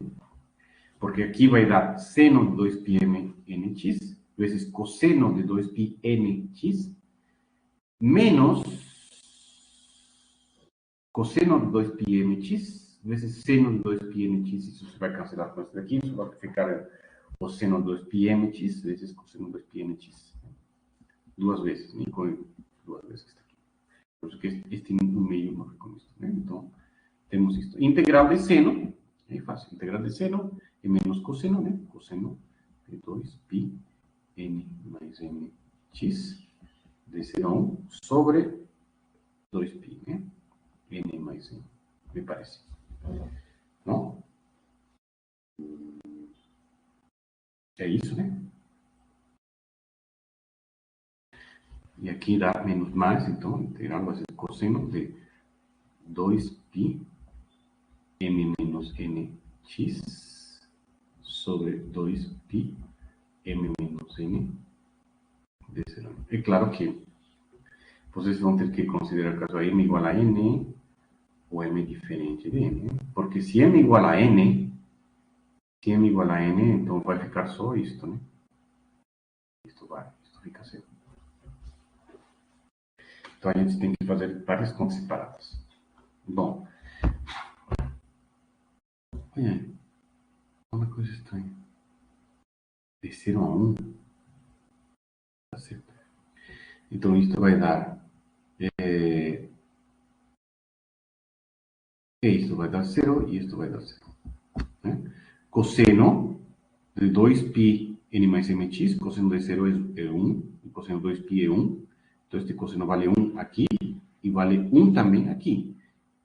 Porque aqui vai dar seno de 2πm nx vezes cosseno de 2π nx menos cosseno de 2π mx vezes seno de 2π nx. Isso você vai cancelar com isso daqui, isso vai ficar cosseno de 2π mx vezes cosseno de 2π nx. Duas vezes, nem com duas vezes que está aqui. Por isso que este no meio não fica com isso, né? Então, temos isto. Integral de seno, é fácil. Integral de seno é menos cosseno, né? Cosseno de 2π n mais mx de 0 a 1 sobre 2π, né? N mais n, me parece. Não? É isso, né? E aqui dá menos mais, então, integral vai ser cosseno de 2π m menos nx sobre 2π m menos n de 0. É claro que vocês vão ter que considerar caso a m igual a n ou m diferente de n, porque se m igual a n, então vai ficar só isto, né? Isto fica zero. Então a gente tem que fazer várias contas separadas. Bom, olha, uma coisa estranha. De 0 a 1, tá certo? Então isto vai dar isto vai dar 0 e isto vai dar 0. Né? Cosseno de 2π n mais mx, cosseno de 0 é 1, e cosseno de 2π é 1. Então este cosseno vale 1 aqui e vale 1 também aqui.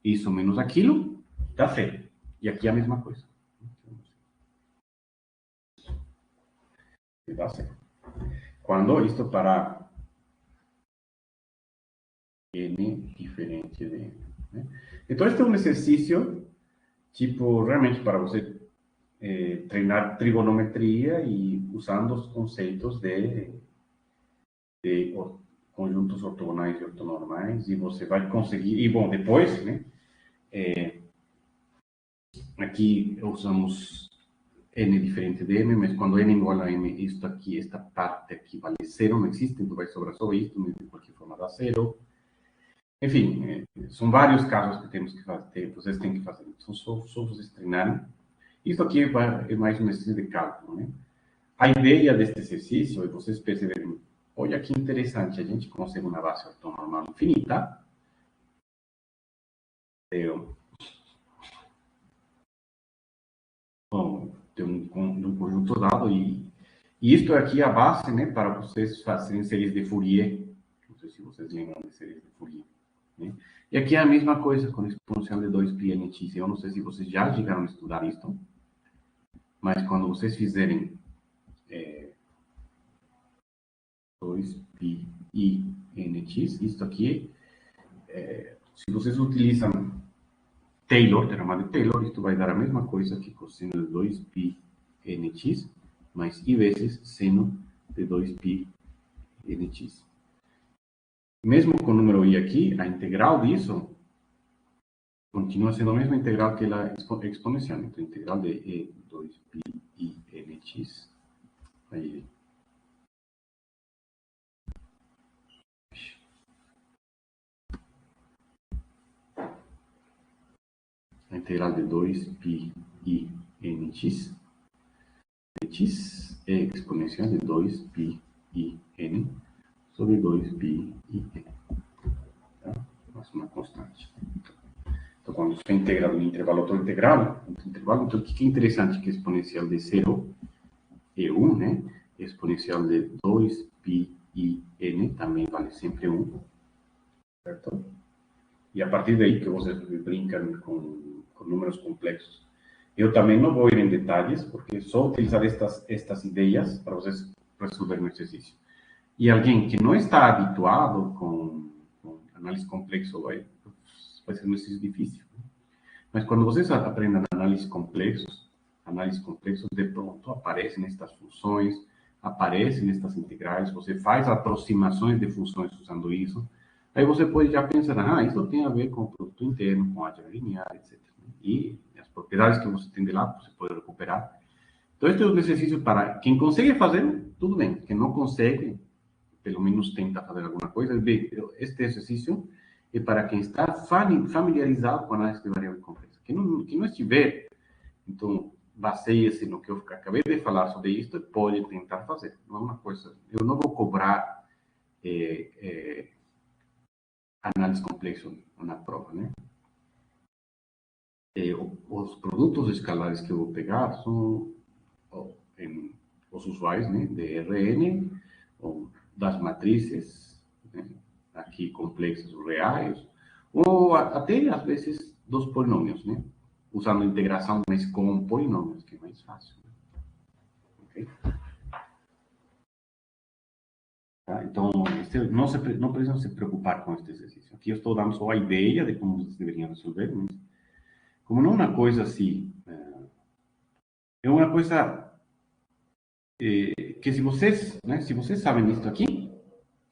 Isso menos aquilo dá 0. E aqui é a mesma coisa. E dá 0. Quando isto para n diferente de n. Né? Então este é um exercício, tipo, realmente para você treinar trigonometria e usando os conceitos de conjuntos ortogonais e ortonormais, e você vai conseguir, e bom, depois, né, aqui usamos n diferente de m, mas quando n igual a m, isto aqui, esta parte aqui vale 0, não existe, então vai sobrar só isto, mas de qualquer forma dá 0. Enfim, são vários casos que temos que fazer, vocês têm que fazer, então só vocês treinarem Isso aqui é mais um exercício de cálculo, né? A ideia deste exercício é vocês perceberem, olha que interessante, a gente consegue uma base ortonormal infinita, de um conjunto dado, e isto aqui é a base, né, para vocês fazerem séries de Fourier. Não sei se vocês lembram de séries de Fourier, né? E aqui é a mesma coisa com a exponencial de 2πnx. Eu não sei se vocês já chegaram a estudar isto, mas quando vocês fizerem 2π e nx, isto aqui, se vocês utilizam Taylor, teorema de Taylor, isto vai dar a mesma coisa que cosseno de 2π nx mais i vezes seno de 2π nx. Mesmo com o número i aqui, a integral disso continua sendo a mesma integral que a exponencial. Então, a integral de e 2π i nx, aí, a integral de 2π i nx, nx é exponencial de 2π i n sobre 2π i n. Tá? Uma constante. Então, quando você integra no intervalo autointegral, então o que é interessante? Que a exponencial de 0 é 1, né? A exponencial de 2π i n também vale sempre 1, certo? E a partir daí que vocês brincam com números complexos. Eu também não vou ir em detalhes, porque só utilizar estas ideias para vocês resolverem o exercício. E alguém que não está habituado com análise complexa vai ser um exercício difícil. Mas quando vocês aprendem análise complexos, de pronto aparecem estas funções, aparecem estas integrais, você faz aproximações de funções usando isso, aí você pode já pensar, isso tem a ver com o produto interno, com a álgebra linear, etc. E as propriedades que você tem de lá, você pode recuperar. Então, este é um exercício para quem consegue fazer, tudo bem. Quem não consegue, pelo menos tenta fazer alguma coisa. Bem, este exercício é para quem está familiarizado com a análise de variável complexa. Quem não estiver, então, baseie-se no que eu acabei de falar sobre isso e pode tentar fazer. Não é uma coisa... Eu não vou cobrar análise complexa na prova, né? Os produtos escalares que eu vou pegar são os usuais, né, de Rn, ou das matrizes, né, aqui complexas reais, ou até, às vezes, dos polinômios, né, usando a integração, mas com polinômios, que é mais fácil. Okay? Tá? Então, não precisam se preocupar com este exercício. Aqui eu estou dando só a ideia de como vocês deveriam resolver, mas como não é uma coisa assim, é uma coisa que se vocês sabem isso aqui,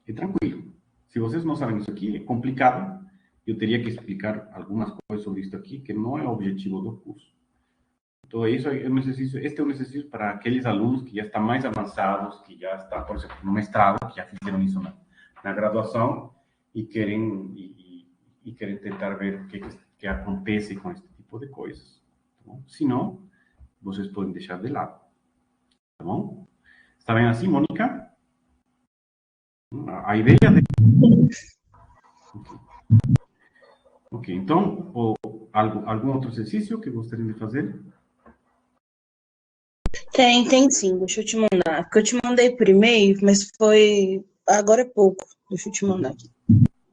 é tranquilo. Se vocês não sabem isso aqui, é complicado. Eu teria que explicar algumas coisas sobre isso aqui, que não é o objetivo do curso. Então, isso é um exercício, este é um exercício para aqueles alunos que já estão mais avançados, que já estão, por exemplo, no mestrado, que já fizeram isso na graduação e querem tentar ver o que acontece com esse tipo de coisas. Tá bom? Se não, vocês podem deixar de lado. Tá bom? Está bem assim, Mônica? A ideia de... Ok, então, algum outro exercício que gostariam de fazer? Tem sim, deixa eu te mandar. Porque eu te mandei por e-mail, mas foi agora é pouco. Deixa eu te mandar aqui.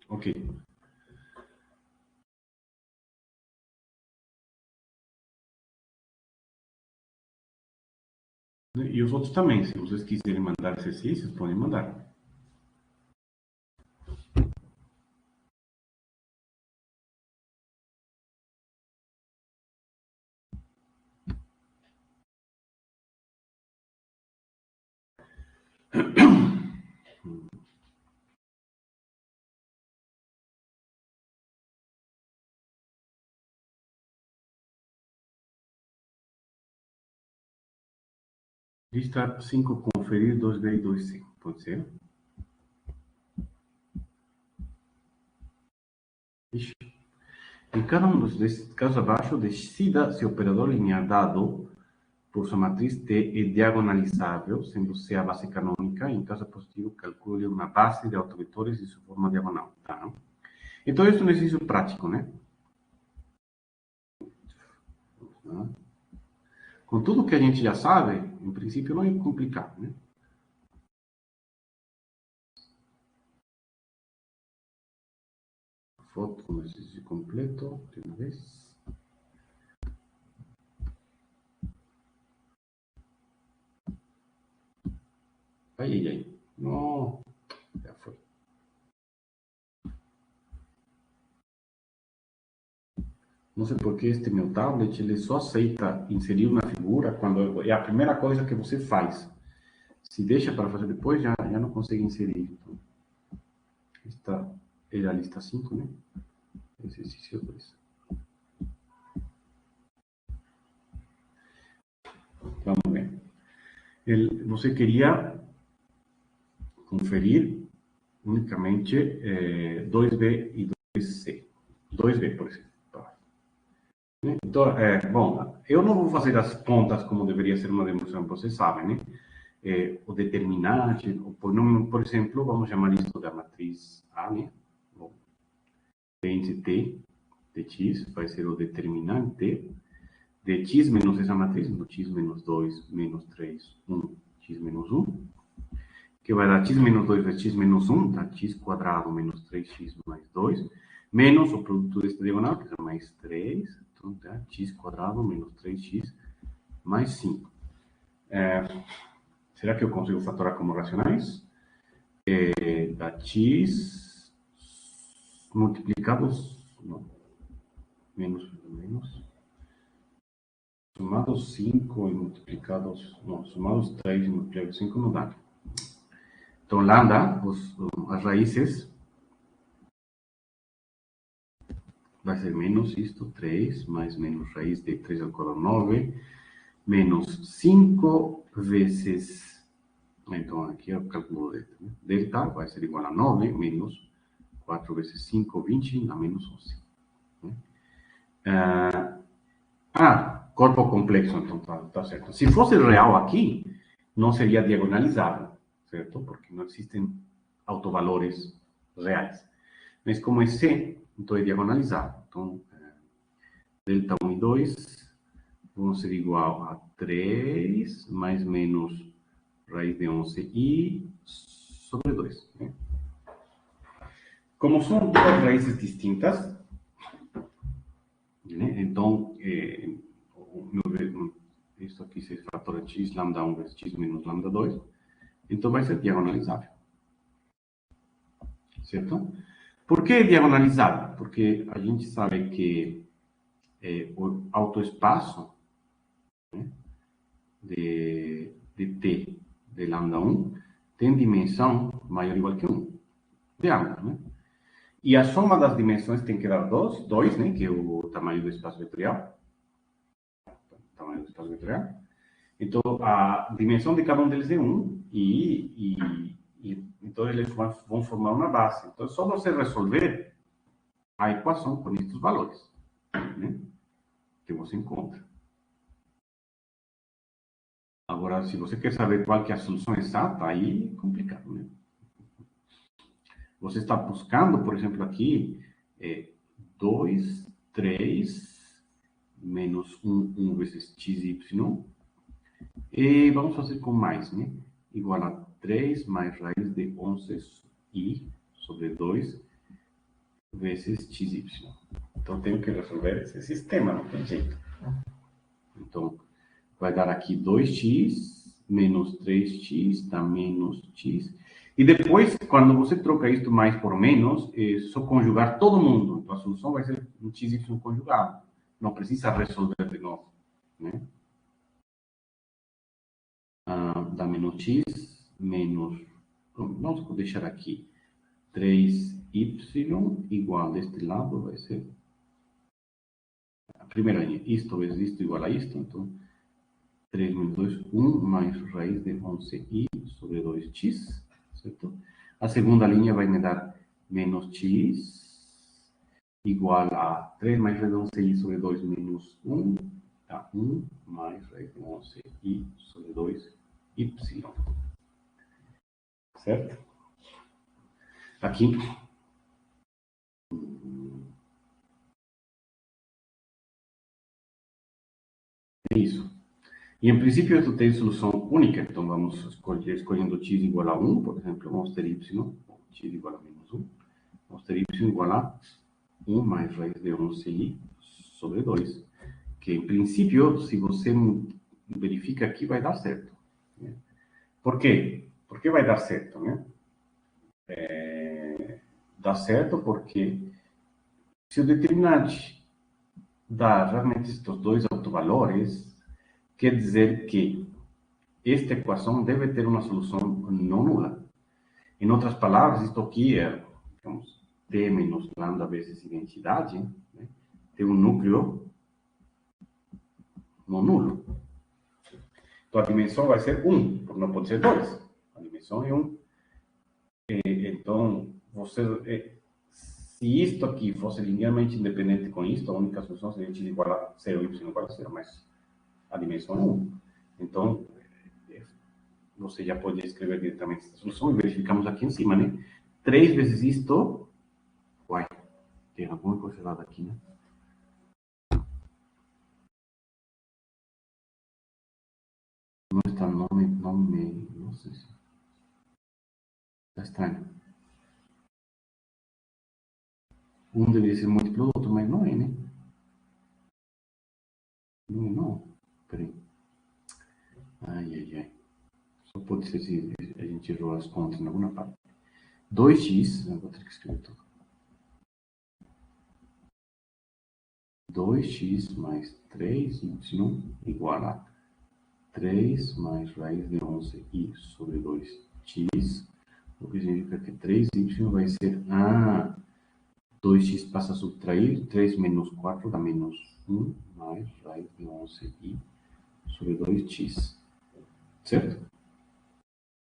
Ok. E os outros também, se vocês quiserem mandar exercícios, podem mandar. Lista 5, conferir 2B e 2C. Pode ser? Ixi. Em cada um desses casos abaixo, decida se o operador linear dado por sua matriz T é diagonalizável, sendo C a base canônica, e em caso positivo, calcule uma base de autovetores de sua forma diagonal. Tá? Então, isso é um exercício prático, né? Com tudo que a gente já sabe, em princípio, não é complicado, né? Foto com exercício completo, de uma vez. Aí. Não, já foi. Não sei por que este meu tablet, ele só aceita inserir uma figura quando é a primeira coisa que você faz. Se deixa para fazer depois, já não consegue inserir. Então, esta é a lista 5, né? Exercício 2. Vamos ver. Você queria conferir unicamente 2B e 2C. 2B, por exemplo. Então, bom, eu não vou fazer as contas como deveria ser uma demonstração, vocês sabem, né? O determinante, o polínômio, por exemplo, vamos chamar isso da matriz A, né? O T de x vai ser o determinante de x menos essa matriz, no x menos 2, menos 3, 1, x menos 1, que vai dar x menos 2 vezes x menos 1, dá x quadrado menos 3x mais 2, menos o produto desta diagonal, que é mais 3, então dá x quadrado menos 3x mais 5. Será que eu consigo fatorar como racionais? Dá x multiplicados, não, menos, somados 5 e multiplicados, não, somados 3 e multiplicados 5 não dá. Então, lambda, as raízes, vai ser menos isto, 3, mais menos raiz de 3 ao quadrado, 9, menos 5 vezes, então aqui é o cálculo delta, né? Delta vai ser igual a 9, menos 4 vezes 5, 20, a menos 11. Né? Corpo complexo, então tá certo. Se fosse real aqui, não seria diagonalizável, certo? Porque não existem autovalores reais. Mas como é C, então é diagonalizável. Então, delta 1 e 2 vão ser igual a 3 mais menos raiz de 11i sobre 2. Né? Como são duas raízes distintas, né? Então, isso aqui se fatora x lambda 1 vezes x menos lambda 2, então vai ser diagonalizável. Certo? Por que diagonalizável? Porque a gente sabe que o autoespaço, né, de t de lambda 1 tem dimensão maior ou igual que 1 de lambda, né? E a soma das dimensões tem que dar 2, né, que é o tamanho do espaço vetorial. Tamanho do espaço vetorial. Então, a dimensão de cada um deles é 1 então eles vão formar uma base. Então, é só você resolver a equação com estes valores, né, que você encontra. Agora, se você quer saber qual que é a solução exata, aí é complicado, né? Você está buscando, por exemplo, aqui, 2, 3, menos 1 vezes xy, e vamos fazer com mais, né? Igual a 3 mais raiz de 11i sobre 2 vezes xy. Então, tenho que resolver esse sistema, não tem jeito. Então, vai dar aqui 2x menos 3x dá menos x. E depois, quando você troca isto mais por menos, é só conjugar todo mundo. Então, a solução vai ser um xy conjugado. Não precisa resolver de novo, né? Dá menos x, menos... Vamos deixar aqui. 3y igual deste lado vai ser... A primeira linha, isto vezes isto igual a isto. Então, 3 menos 2, 1 mais raiz de 11i sobre 2x, certo? A segunda linha vai me dar menos x igual a 3 mais raiz de 11i sobre 2 menos 1, Tá? 1 mais raiz de 11i sobre 2y. Certo? Aqui. É isso. E, em princípio, isso tem solução única. Então, vamos escolhendo x igual a 1, por exemplo, vamos ter y, x igual a menos 1. Vamos ter y igual a 1 mais raiz de 11i sobre 2. Que, em princípio, se você verifica aqui, vai dar certo. Né? Por quê? Por que vai dar certo, né? Dá certo porque se o determinante dá realmente estes dois autovalores, quer dizer que esta equação deve ter uma solução não nula. Em outras palavras, isto aqui é, digamos, t menos lambda vezes identidade, né? Tem um núcleo não nulo. Então, a dimensão vai ser 1, porque não pode ser 2. A dimensão é 1. Então, se isto aqui fosse linearmente independente com isto, a única solução seria x igual a 0, y igual a 0, mas a dimensão é 1. Então, você já pode escrever diretamente essa solução e verificamos aqui em cima, né? 3 vezes isto... Uai, tem alguma coisa errada aqui, né? Não está nome, não sei se... Está estranho. Um deveria ser múltiplo do outro, mas não é, né? Não é, não. Peraí. Ai. Só pode ser se a gente errou as contas em alguma parte. 2x, eu vou ter que escrever tudo. 2x mais 3y igual a 3 mais raiz de 11i sobre 2x, o que significa que 3y vai ser... 2x passa a subtrair, 3 menos 4 dá menos 1 mais raiz de 11i sobre 2x. Certo?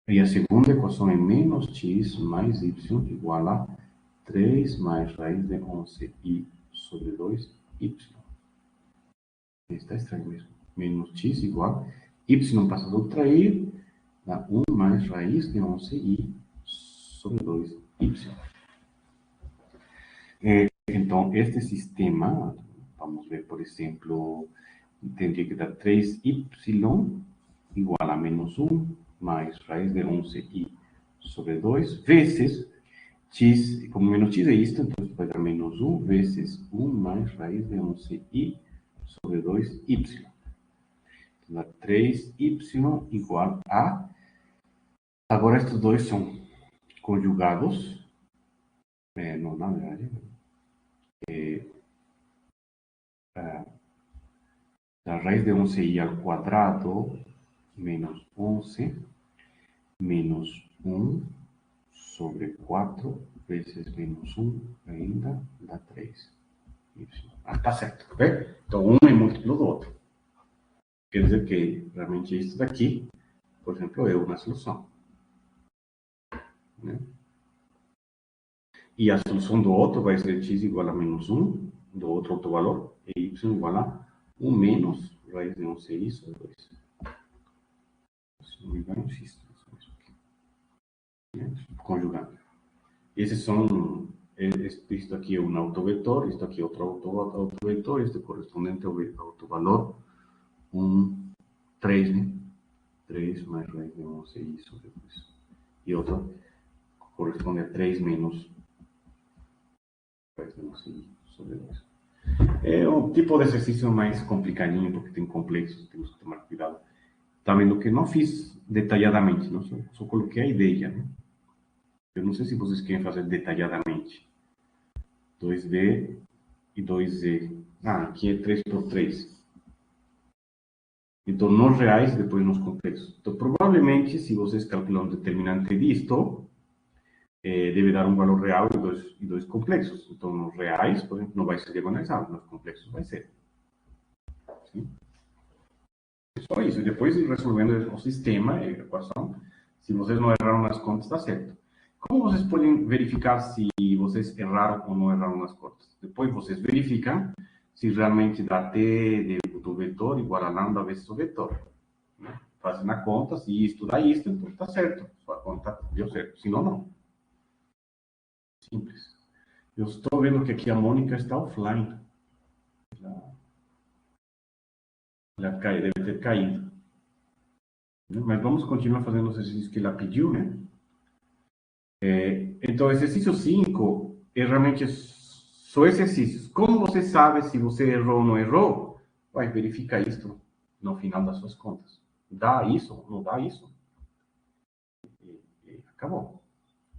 E a segunda equação é menos x mais y igual a 3 mais raiz de 11i sobre 2y. Está estranho mesmo. Menos x igual, y passa a subtrair, dá 1 mais raiz de 11i sobre 2y. Então, este sistema, vamos ver, por exemplo, teria que dar 3y igual a menos 1 mais raiz de 11i sobre 2 vezes x, como menos x é isto, então vai dar menos 1 vezes 1 mais raiz de 11i sobre 2y. Então, dá 3y igual a... Agora, estes dois são conjugados. Não, na verdade, a raiz de 11i ao quadrado menos 11 menos 1 sobre 4 vezes menos 1 ainda dá 3. Tá certo, tá vendo? Então, um é múltiplo do outro. Quer dizer que realmente isso daqui, por exemplo, é uma solução. Né? E a solução do outro vai ser x igual a menos 1, do outro autovalor, e y igual a 1 menos raiz de 11i sobre 2. Se não me engano, x. Conjugando. Esses são... Isto aqui é um autovetor, isto aqui é outro autovetor, este correspondente ao autovalor 3, né? 3 mais raiz de 11i sobre 2. E outro corresponde a 3 menos raiz de 11i sobre 2. É um tipo de exercício mais complicadinho, porque tem complexos, temos que tomar cuidado. Tá vendo que não fiz detalhadamente, não? Só coloquei a ideia, né? Eu não sei se vocês querem fazer detalhadamente. 2b e 2z. Aqui é 3 por 3. Então, nos reais, depois nos complexos. Então, provavelmente, se vocês calculam o determinante disto, deve dar um valor real e dois complexos. Então, nos reais, por exemplo, não vai ser diagonalizado, nos complexos vai ser. Sim? É só isso. E depois, resolvendo o sistema, a equação, se vocês não erraram nas contas, está certo. Como vocês podem verificar se vocês erraram ou não erraram nas contas? Depois vocês verificam se realmente dá t de ponto vetor igual a lambda vezes o vetor. Né? Fazendo a conta, se isto dá isto, então está certo. Sua conta deu certo. Se não, não. Simples. Eu estou vendo que aqui a Mônica está offline. Ela deve ter caído. Mas vamos continuar fazendo os exercícios que ela pediu, né? Então, exercício 5 é realmente só exercícios. Como você sabe se você errou ou não errou? Vai verificar isso no final das suas contas. Dá isso? Não dá isso? E acabou.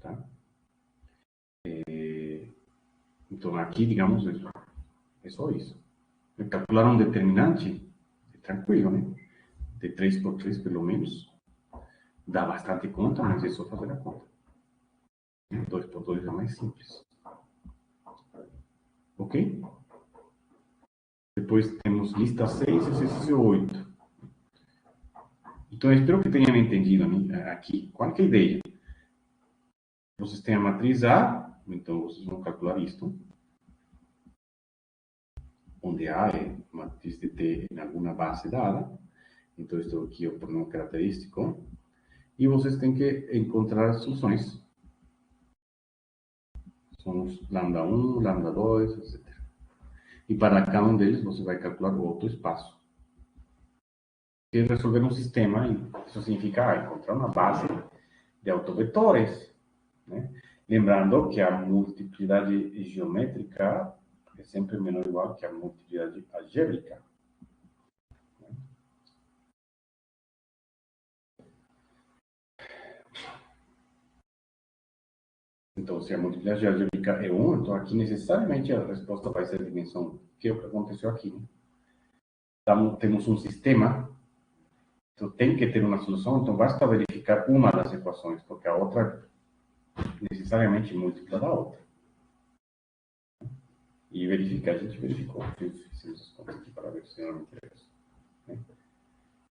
Tá? Então, aqui, digamos, é só isso. Calcular um determinante é tranquilo, né? De 3 por 3, pelo menos. Dá bastante conta, mas é só fazer a conta. 2 por 2 é mais simples. Ok? Depois temos lista 6, exercício 8. Então, eu espero que tenham entendido, né, aqui. Qual é a ideia? Vocês têm a matriz A, então vocês vão calcular isto. Onde A é matriz de T em alguma base dada. Então, isto aqui é o pronome característico. E vocês têm que encontrar as soluções. São os lambda 1, lambda 2, etc. E para cada um deles, você vai calcular o autoespaço. E resolver um sistema, isso significa encontrar uma base de autovetores. Né? Lembrando que a multiplicidade geométrica é sempre menor ou igual que a multiplicidade algébrica. Então, se a multiplicidade algébrica é 1, então aqui necessariamente a resposta vai ser a dimensão, que é o que aconteceu aqui. Né? Então, temos um sistema, então tem que ter uma solução, então basta verificar uma das equações, porque a outra necessariamente múltipla da outra. E verificar, a gente verificou, fizemos as contas aqui para ver se não me interessa. Né?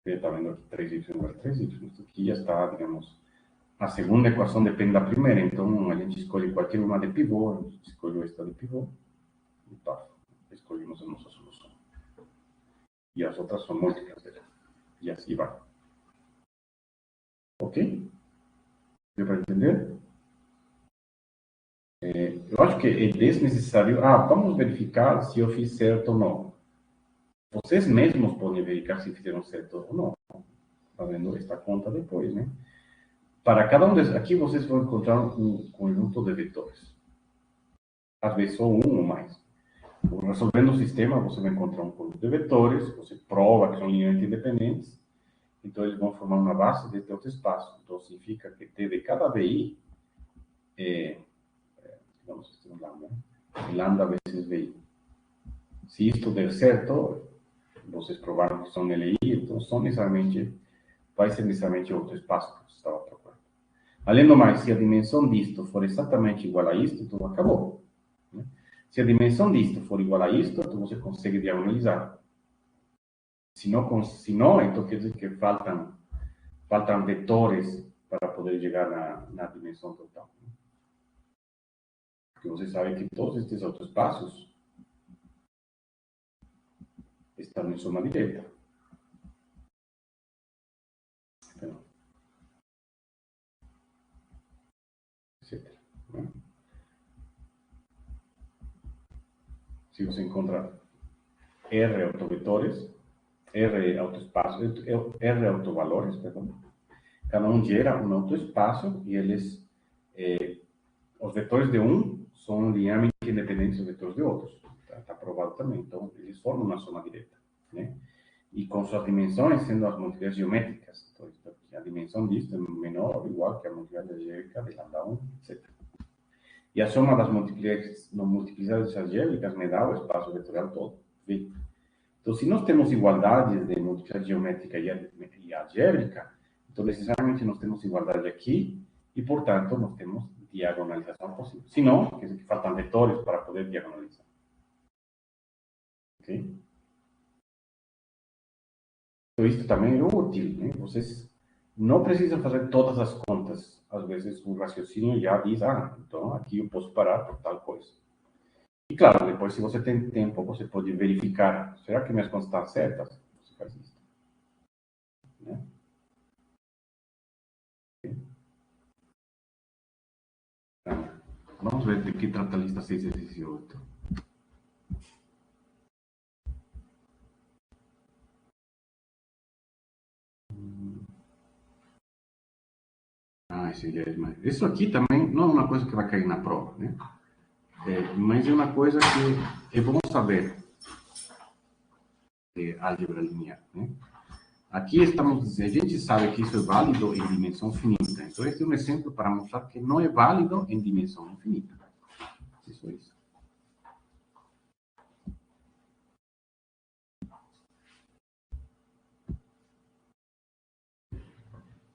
Você está vendo aqui 3y igual a 3y, isso aqui já está, digamos, a segunda equação depende da primeira, então a gente escolhe qualquer uma de pivô, a gente escolheu esta de pivô, e tá, escolhemos a nossa solução. E as outras são múltiplas dela. E assim vai. Ok? Deu para entender? Eu acho que é desnecessário. Vamos verificar se eu fiz certo ou não. Vocês mesmos podem verificar se fizeram certo ou não, fazendo esta conta depois, né? Para cada um desses, aqui vocês vão encontrar um conjunto de vetores. Às vezes só um ou mais. Resolvendo o sistema, você vai encontrar um conjunto de vetores, você prova que são linearmente independentes, então eles vão formar uma base desse outro espaço. Então significa que T de cada VI vamos fazer um lambda, lambda vezes VI. Se isto der certo, vocês provaram que são LI, então vai ser necessariamente outro espaço que você estava procurando. Além do mais, se a dimensão disto for exatamente igual a isto, então acabou. Né? Se a dimensão disto for igual a isto, então você consegue diagonalizar. Se não, então quer dizer que faltam vetores para poder chegar na dimensão total. Porque você sabe que todos estes outros passos estão em soma direta. Etc. Se você encontra R autovetores, R autoespaço, R autovalores, perdão, cada um gera um autoespaço e eles, os vetores de um são linearmente independentes dos vetores de outros. Está provado também. Então, eles formam uma soma direta. Né? E com suas dimensões sendo as multiplicidades geométricas. Então, a dimensão disto é menor ou igual que a multiplicidade algébrica de lambda 1, etc. E a soma das multiplicidades algébricas me dá o espaço vetorial todo. V. Então, se nós temos igualdades de multiplicidade geométrica e algébrica, então necessariamente nós temos igualdade aqui e, portanto, nós temos diagonalização possível. Se não, quer dizer que faltam vetores para poder diagonalizar. Ok? Então, isso também é útil, né? Vocês não precisam fazer todas as contas. Às vezes, o raciocínio já diz, então aqui eu posso parar por tal coisa. E claro, depois, se você tem tempo, você pode verificar, será que minhas contas estão certas? Você faz isso. Né? Então, vamos ver de que trata a lista 6, exercício 8. Esse é mais. Isso aqui também não é uma coisa que vai cair na prova, né? Mas é uma coisa que é bom saber de álgebra linear, né? Aqui estamos dizendo, a gente sabe que isso é válido em dimensão finita. Então, este é um exemplo para mostrar que não é válido em dimensão infinita. Isso é isso.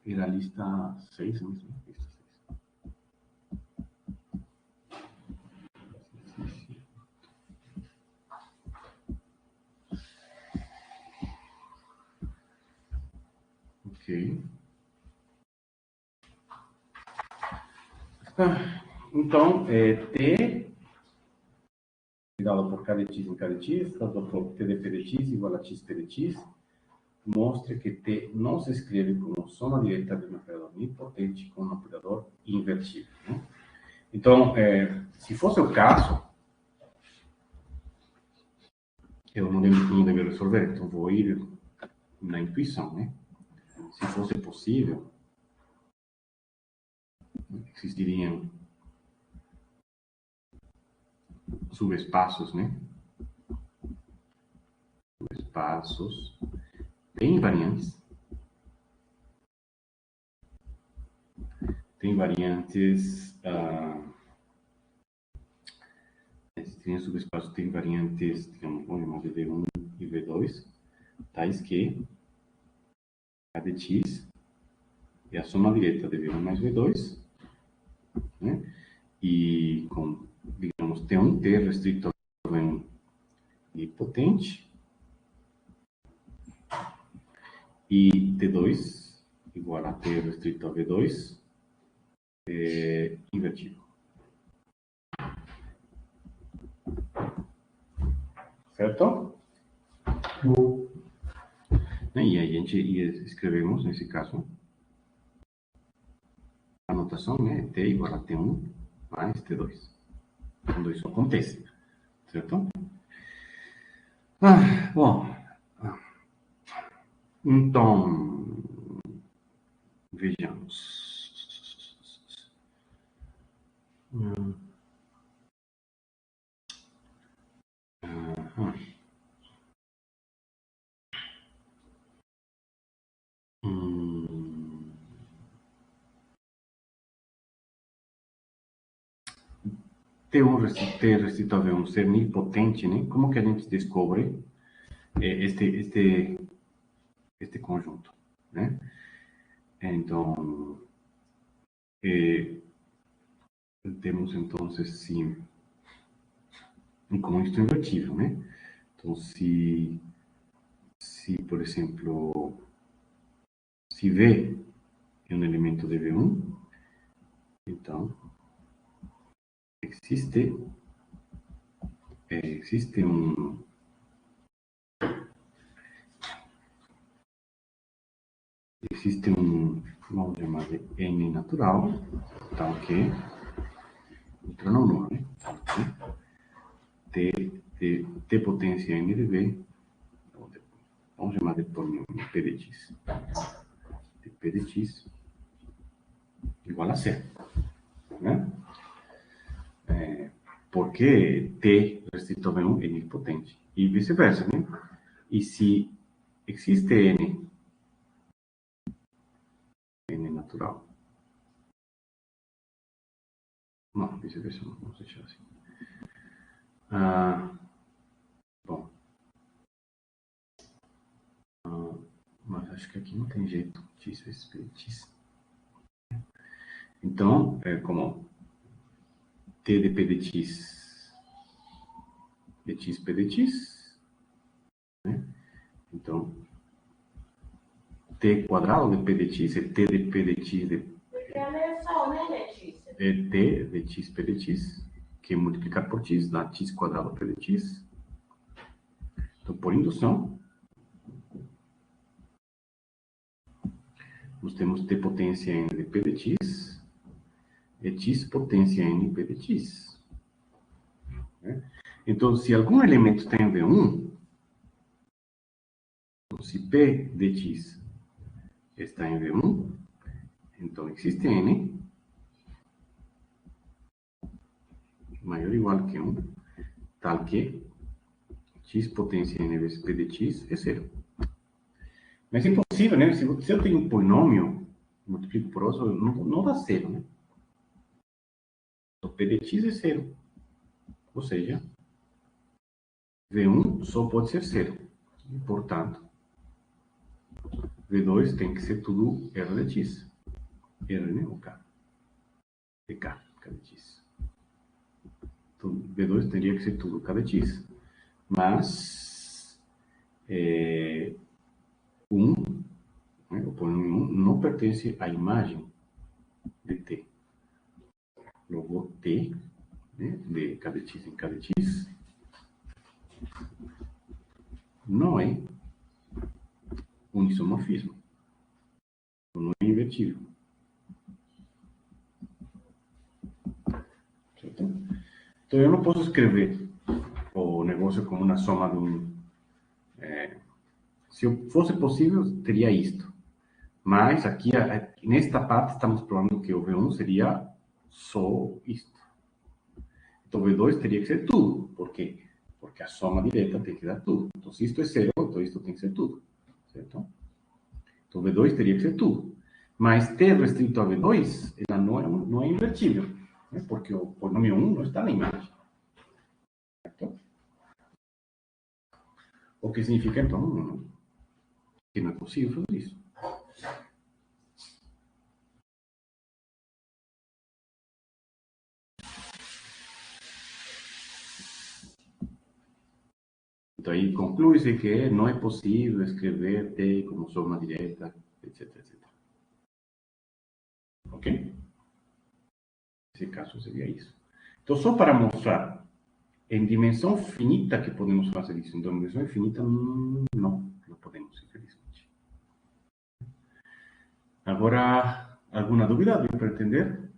Era a lista 6, não sei. Lista 6. Ok. Então, T, dado por cada x em cada x, dado por T de P de x igual a x P de x, mostra que T não se escreve como soma direta de um operador nilpotente com um operador invertível. Né? Então, se fosse o caso, eu não lembro como deveria resolver, então vou ir na intuição, né? Se fosse possível, existiriam subespaços, né? Subespaços bem invariantes. Tem variantes, existiriam subespaços, tem variantes, digamos, vamos chamar de V1 e V2, tais que a de x é a soma direta de V1 mais V2, né? E com, digamos, T1, T restrito a V1 nilpotente, e T2 igual a T restrito a V2 invertido. Certo? E a gente escrevemos, nesse caso, a notação é T igual a T1 mais T2. Quando isso acontece. Certo? Bom. Então, vejamos. T restrito a V1 ser nilpotente, né? Como que a gente descobre este conjunto, né? Então, temos então, sim, como isto é invertível, né? Então, se por exemplo, se V é um elemento de V1, então existe um, vamos chamar de N natural, tal que, outra não, né? T potência N de V, vamos chamar de P de x. P de x igual a C, né? Porque T restrito a V1 é nilpotente, e vice-versa, né? E se existe N natural, não, vice-versa, não, vamos deixar assim. Bom, mas acho que aqui não tem jeito, x vezes p de x. Então, como T de P de x P de x, né? Então, T quadrado de P de x é T de P de x é T de x P de x, que multiplicar por x dá x quadrado p de x. Então, por indução, nós temos t potência n de p de x e x potência n p de x. Então, se algum elemento tem V1, se p de x está em V1, então existe n maior ou igual que 1, tal que x potência n vezes p de x é zero. Mas é impossível, né? Se eu tenho um polinômio, multiplico por outro, não dá zero, né? Então, p de x é zero. Ou seja, V1 só pode ser zero. E, portanto, V2 tem que ser tudo R de x. R, né? Ou K. De K de x. Então, V2 teria que ser tudo K de x. Mas, 1, né? O polinômio 1 não pertence à imagem de t. Logo, t, né? De K de x em K de x, não é um isomorfismo. Não é invertível. Certo? Então, eu não posso escrever o negócio como uma soma de um... se fosse possível, teria isto. Mas aqui, nesta parte, estamos provando que o V1 seria só isto. Então, o V2 teria que ser tudo. Por quê? Porque a soma direta tem que dar tudo. Então, se isto é zero, então isto tem que ser tudo. Certo? Então, o V2 teria que ser tudo. Mas t restrito a V2, ela não é invertível. Né? Porque o polinômio 1 não está na imagem. Certo? O que significa, então, que não é possível fazer isso. Então, aí conclui-se que não é possível escrever t como soma direta, etc, etc. Ok? Nesse caso, seria isso. Então, só para mostrar em dimensão finita que podemos fazer isso. Em dimensão infinita, não podemos, infelizmente. Agora, alguma dúvida? Deu para entender?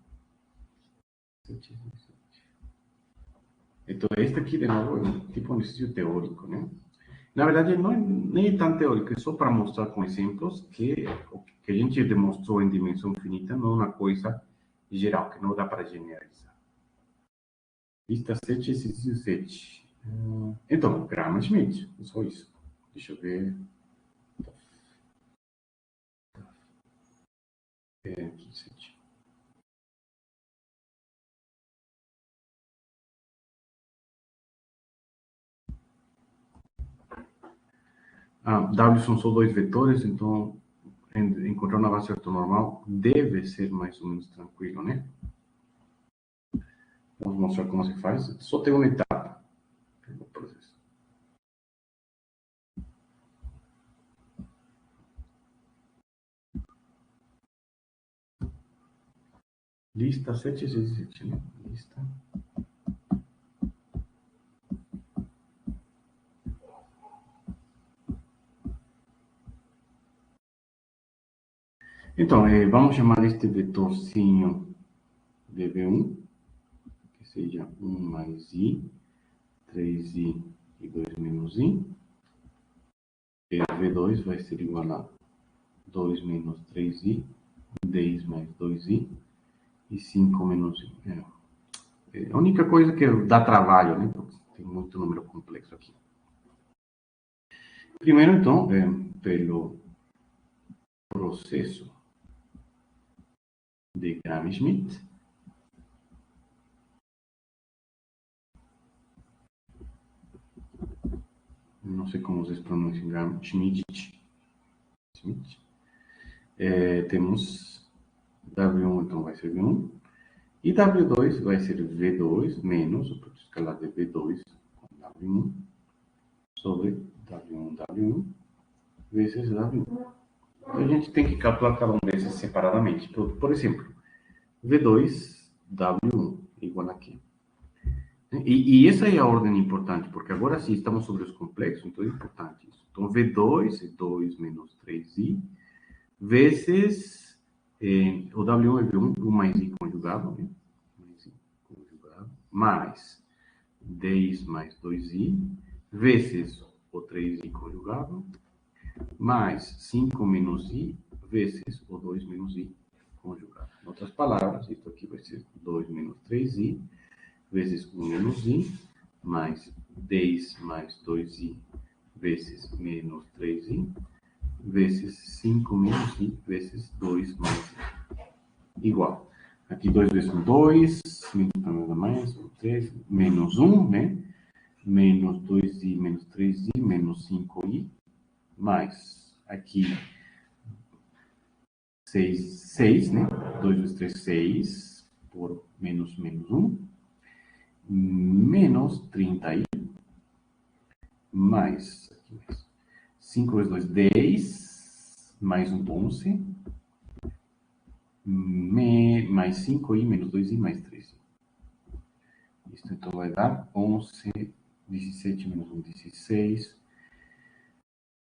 Então, este aqui, de novo, é um tipo de exercício teórico, né? Na verdade, não é nem tão teórico, é só para mostrar com exemplos que o que a gente demonstrou em dimensão finita não é uma coisa geral, que não dá para generalizar. Lista 7, exercício 7. Então, Gram-Schmidt, só isso. Deixa eu ver. Aqui, 7. W são só dois vetores, então encontrar uma base ortonormal deve ser mais ou menos tranquilo, né? Vamos mostrar como se faz. Só tem uma etapa no processo. Lista 7, né? Lista. Então, vamos chamar este vetorzinho de V1, que seja 1 mais I, 3I e 2 menos I. E V2 vai ser igual a 2 menos 3I, 10 mais 2I e 5 menos I. A única coisa que dá trabalho, né? Porque tem muito número complexo aqui. Primeiro, então, pelo processo de Gram-Schmidt, não sei como vocês pronunciam Gram-Schmidt, temos W1, então vai ser V1, e W2 vai ser V2 menos o produto escalar de V2 com W1 sobre W1, W1 vezes W1. Então, a gente tem que calcular cada um desses separadamente. Por exemplo, V2 W1 igual a quê? E essa é a ordem importante, porque agora sim estamos sobre os complexos, então é importante isso. Então, V2 é 2 menos 3i, vezes o W1 é V1 mais I conjugado, né? Mais I conjugado, mais 10 mais 2i, vezes o 3i conjugado, mais 5 menos i, vezes o 2 menos i conjugado. Em outras palavras, isso aqui vai ser 2 menos 3i, vezes 1 menos i, mais 10 mais 2i, vezes menos 3i, vezes 5 menos i, vezes 2 mais i. Igual. Aqui 2 vezes 1, 2, 5 nada mais, 3, menos 1, né? Menos 2i, menos 3i, menos 5i, mais aqui 6, né? 2 vezes 3, 6, por menos 1, menos 30i, mais 5 vezes 2, 10, mais 1, 11, mais 5i, menos 2i, mais 3i. Isso então vai dar 11, 17 menos 1, 16,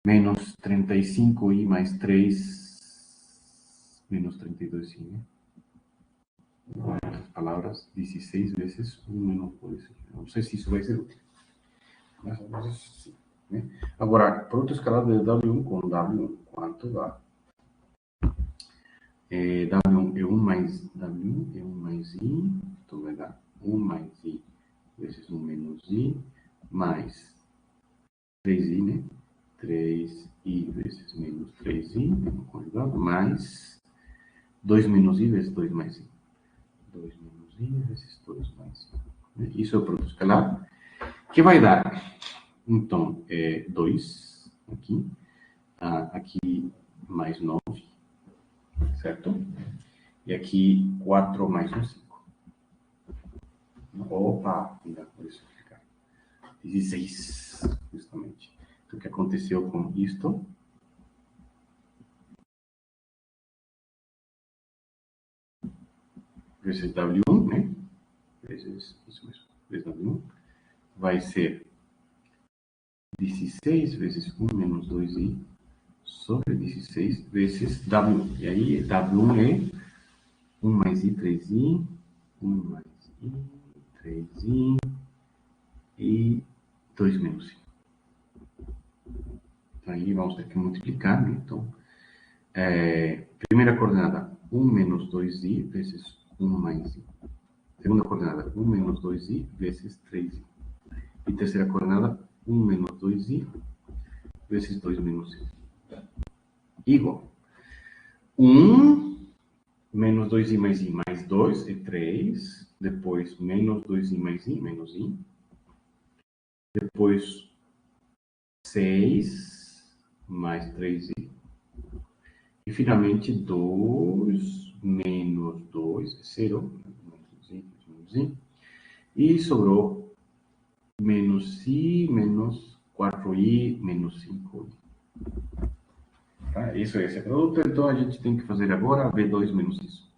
menos 35i mais 3, menos 32i, né? Em outras palavras, 16 vezes 1 menos 2. Não sei se isso vai ser útil. Mas sim, né? Agora, produto escalar de W1 com W1, quanto dá? W1 é 1 mais W1 é 1 mais I, então vai dar 1 mais I vezes 1 menos I, mais 3I, né? 3I vezes menos 3I, conjugado, mais 2 menos I vezes 2 mais I. 2 menos I vezes 2 mais I. Isso é o produto escalar, que vai dar, então, 2 aqui, aqui mais 9, certo? E aqui 4 mais 1, 5. Opa, ainda por isso ficar 16, justamente. Então, o que aconteceu com isto? Vezes W1, né? Vezes, isso mesmo, vezes W1, vai ser 16 vezes 1 menos 2i sobre 16 vezes W1. E aí, W1 é 1 mais I, 3i, 1 mais I, 3i e 2 menos I. Então, aí vamos ter que multiplicar, né? Então, primeira coordenada, 1 menos 2i vezes 1 mais i. Segunda coordenada, 1 menos 2i vezes 3i. E terceira coordenada, 1 menos 2i vezes 2 menos i. Igual. 1 menos 2i mais i mais 2 é 3. Depois, menos 2i mais i, menos i. Depois, 6 mais 3i. E, finalmente, 2 menos 2 é 0. Menos i. E sobrou menos i, menos 4i, menos 5i. Tá? Isso é esse produto, então a gente tem que fazer agora V2 menos isso.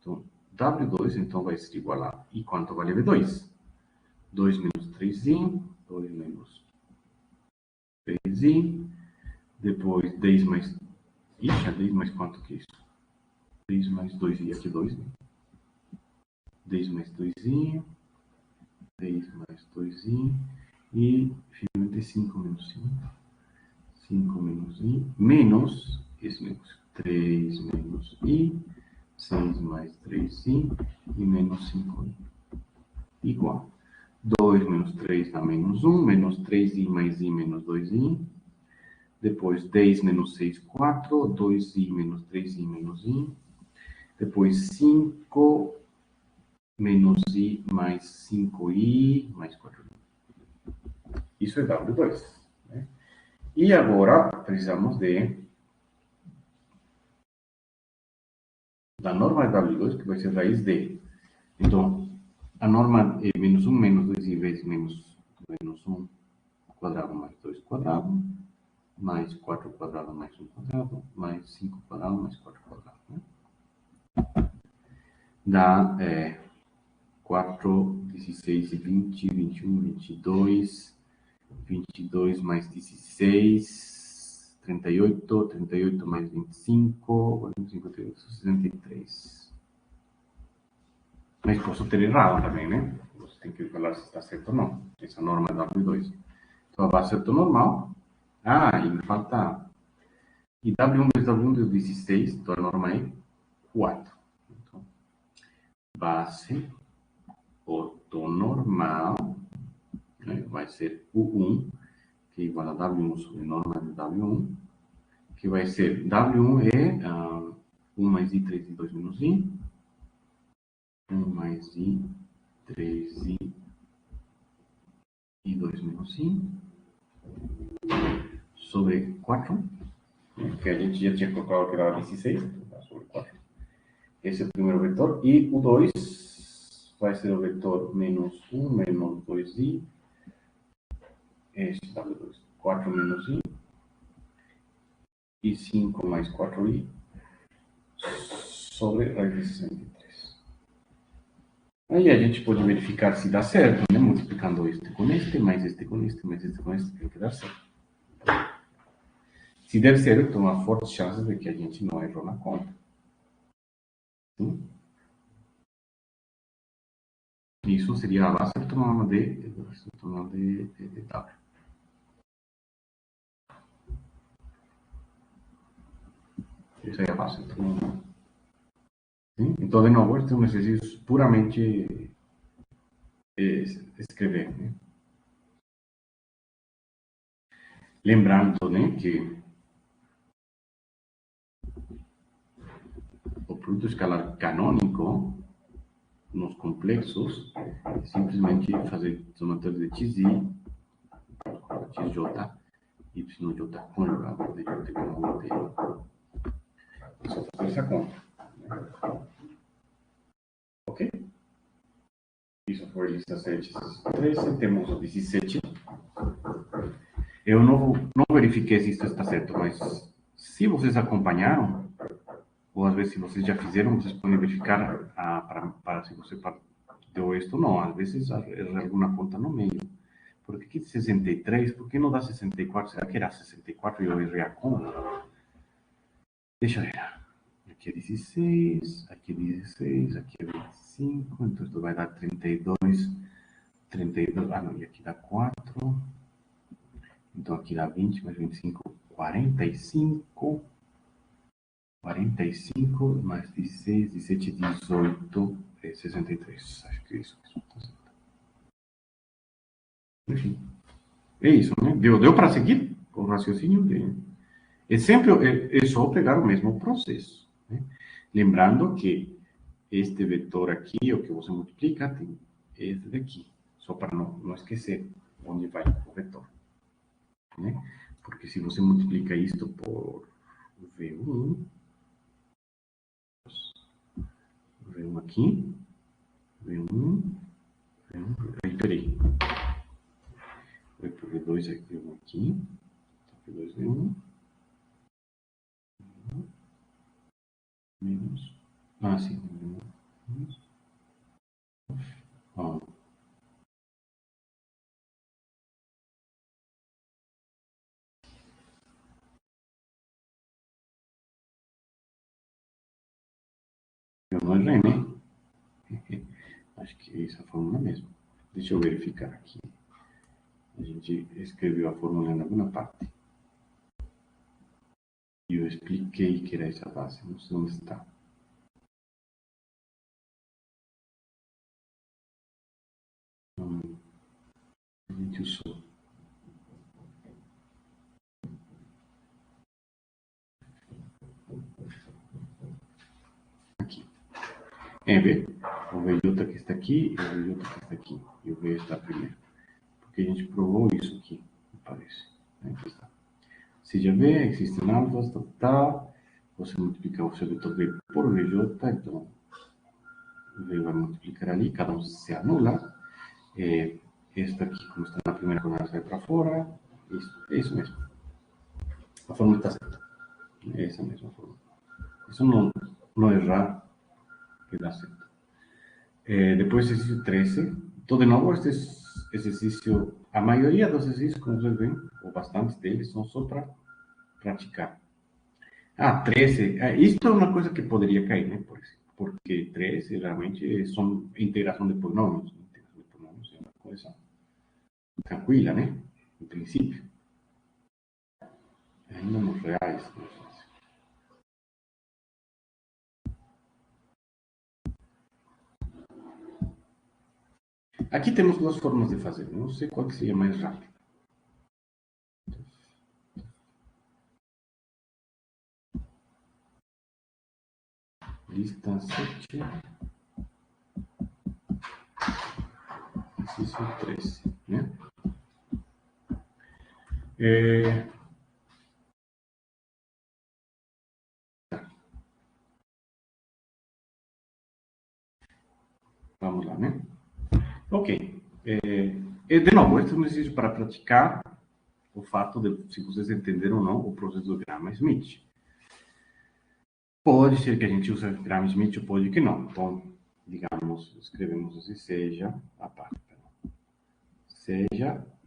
Então, W2 então vai ser igual a, e quanto vale V2? 2 menos 3i, 2 menos 3i, depois 10 mais, ixi, 10 mais quanto que é isso? 10 mais 2i, aqui 2, né? 10 mais 2i, 10 mais 2i, e finalmente 5 menos 5. 5 menos i, menos, esse negócio, 3 menos i, 6 mais 3i, e menos 5i. Igual. 2 menos 3 dá menos 1, menos 3i mais i menos 2i. Depois 10 menos 6, 4, 2i menos 3i menos i. Depois 5 menos i mais 5i mais 4i. Isso é W2. Né? E agora precisamos da norma de W2, que vai ser raiz de. Então, a norma é menos 1 menos 2i vezes menos 1 quadrado mais 2 quadrado, mais 4 quadrado mais 1 quadrado, mais 5 quadrado mais 4 quadrado. Né? Dá 4, 16 e 20, 21, 22, 22 mais 16, 38, 38 mais 25, 58, 63. Mas posso ter errado também, né? Você tem que falar se está certo ou não. Essa norma é W2. Então, a base certo normal. Ah, e me falta... E W1 vezes W1 deu 16, então a norma é 4. Então, base ortonormal, né, vai ser U1, que é igual a W1 sobre norma de W1, que vai ser W1 é 1 mais I, 3 I, 2 menos I. 1 mais I, 3I, e 2 menos I, sobre 4, que a gente já tinha colocado que era 16, sobre 4. Esse é o primeiro vetor. E o 2 vai ser o vetor menos 1 menos 2i, este W2, 4 menos i, e 5 mais 4i, sobre raiz de 63. Aí a gente pode verificar se dá certo, né? Multiplicando este com este, mais este com este, mais este com este, tem que dar certo. Se der certo, então há fortes chances de que a gente não errou na conta. Sim? Isso seria a base ortonormal de W. Essa é a base ortonormal. Sim? Então, de novo, este é um exercício puramente escrever. Né? Lembrando, né, que o produto escalar canônico nos complexos é simplesmente fazer somatório de xi, xj, yj conjugado de j como de. É só fazer essa conta. Né? Ok? Isso foi lista 7, 13. Temos o 17. Eu não verifiquei se isso está certo, mas se vocês acompanharam, ou às vezes se vocês já fizeram, vocês podem verificar para se você deu isto ou não. Às vezes erra alguma conta no meio. Por que aqui 63? Por que não dá 64? Será que era 64 e eu errei a conta? Deixa eu ver. Aqui é 16, aqui é 16, aqui é 25, então isso vai dar 32, 32, ah não, e aqui dá 4, então aqui dá 20 mais 25, 45, 45 mais 16, 17, 18, 63, acho que é isso mesmo, tá certo. Enfim, é isso, né? Deu para seguir o raciocínio dele. É sempre, é só pegar o mesmo processo, né? Lembrando que este vetor aqui, o que você multiplica, tem esse daqui. Só para não esquecer onde vai o vetor. Né? Porque se você multiplica isto por V1, V1 aqui, V1, aí peraí. Vai por V2 aqui, V1 aqui, V2, V1, menos, sim, V1, ó. Eu não errei, né? Acho que é essa fórmula mesmo. Deixa eu verificar aqui. A gente escreveu a fórmula em alguma parte. E eu expliquei que era essa base. Não sei onde está. A gente usou. Aqui. Vê? O VJ que está aqui e o VJ que está aqui. E o V está primeiro. Porque a gente provou isso aqui, me parece. Aqui está. Seja V, existem alfas, tal. Você multiplica o seu vetor V por VJ, então o V vai multiplicar ali, cada um se anula. Esta aqui, como está na primeira coluna, sai para fora. Isso mesmo. A fórmula está certa. É essa mesma fórmula. Isso não errar, que dá certo. Depois, exercício 13. Então, de novo, este exercício, a maioria dos exercícios, como vocês veem, ou bastantes deles, são só para praticar. 13. Isto é uma coisa que poderia cair, né? Porque 13 realmente são integração de polinômios. Integração de polinômios é uma coisa tranquila, né? Em princípio. Ainda nos reais. Aqui temos duas formas de fazer. Não sei qual que seria mais rápido. Lista 7. Exercício 13, né? Vamos lá, né? Ok. De novo, este é um exercício para praticar o fato de se vocês entenderam ou não o processo do Gram-Schmidt. Pode ser que a gente use Gram-Schmidt ou pode que não. Então, digamos, escrevemos assim, seja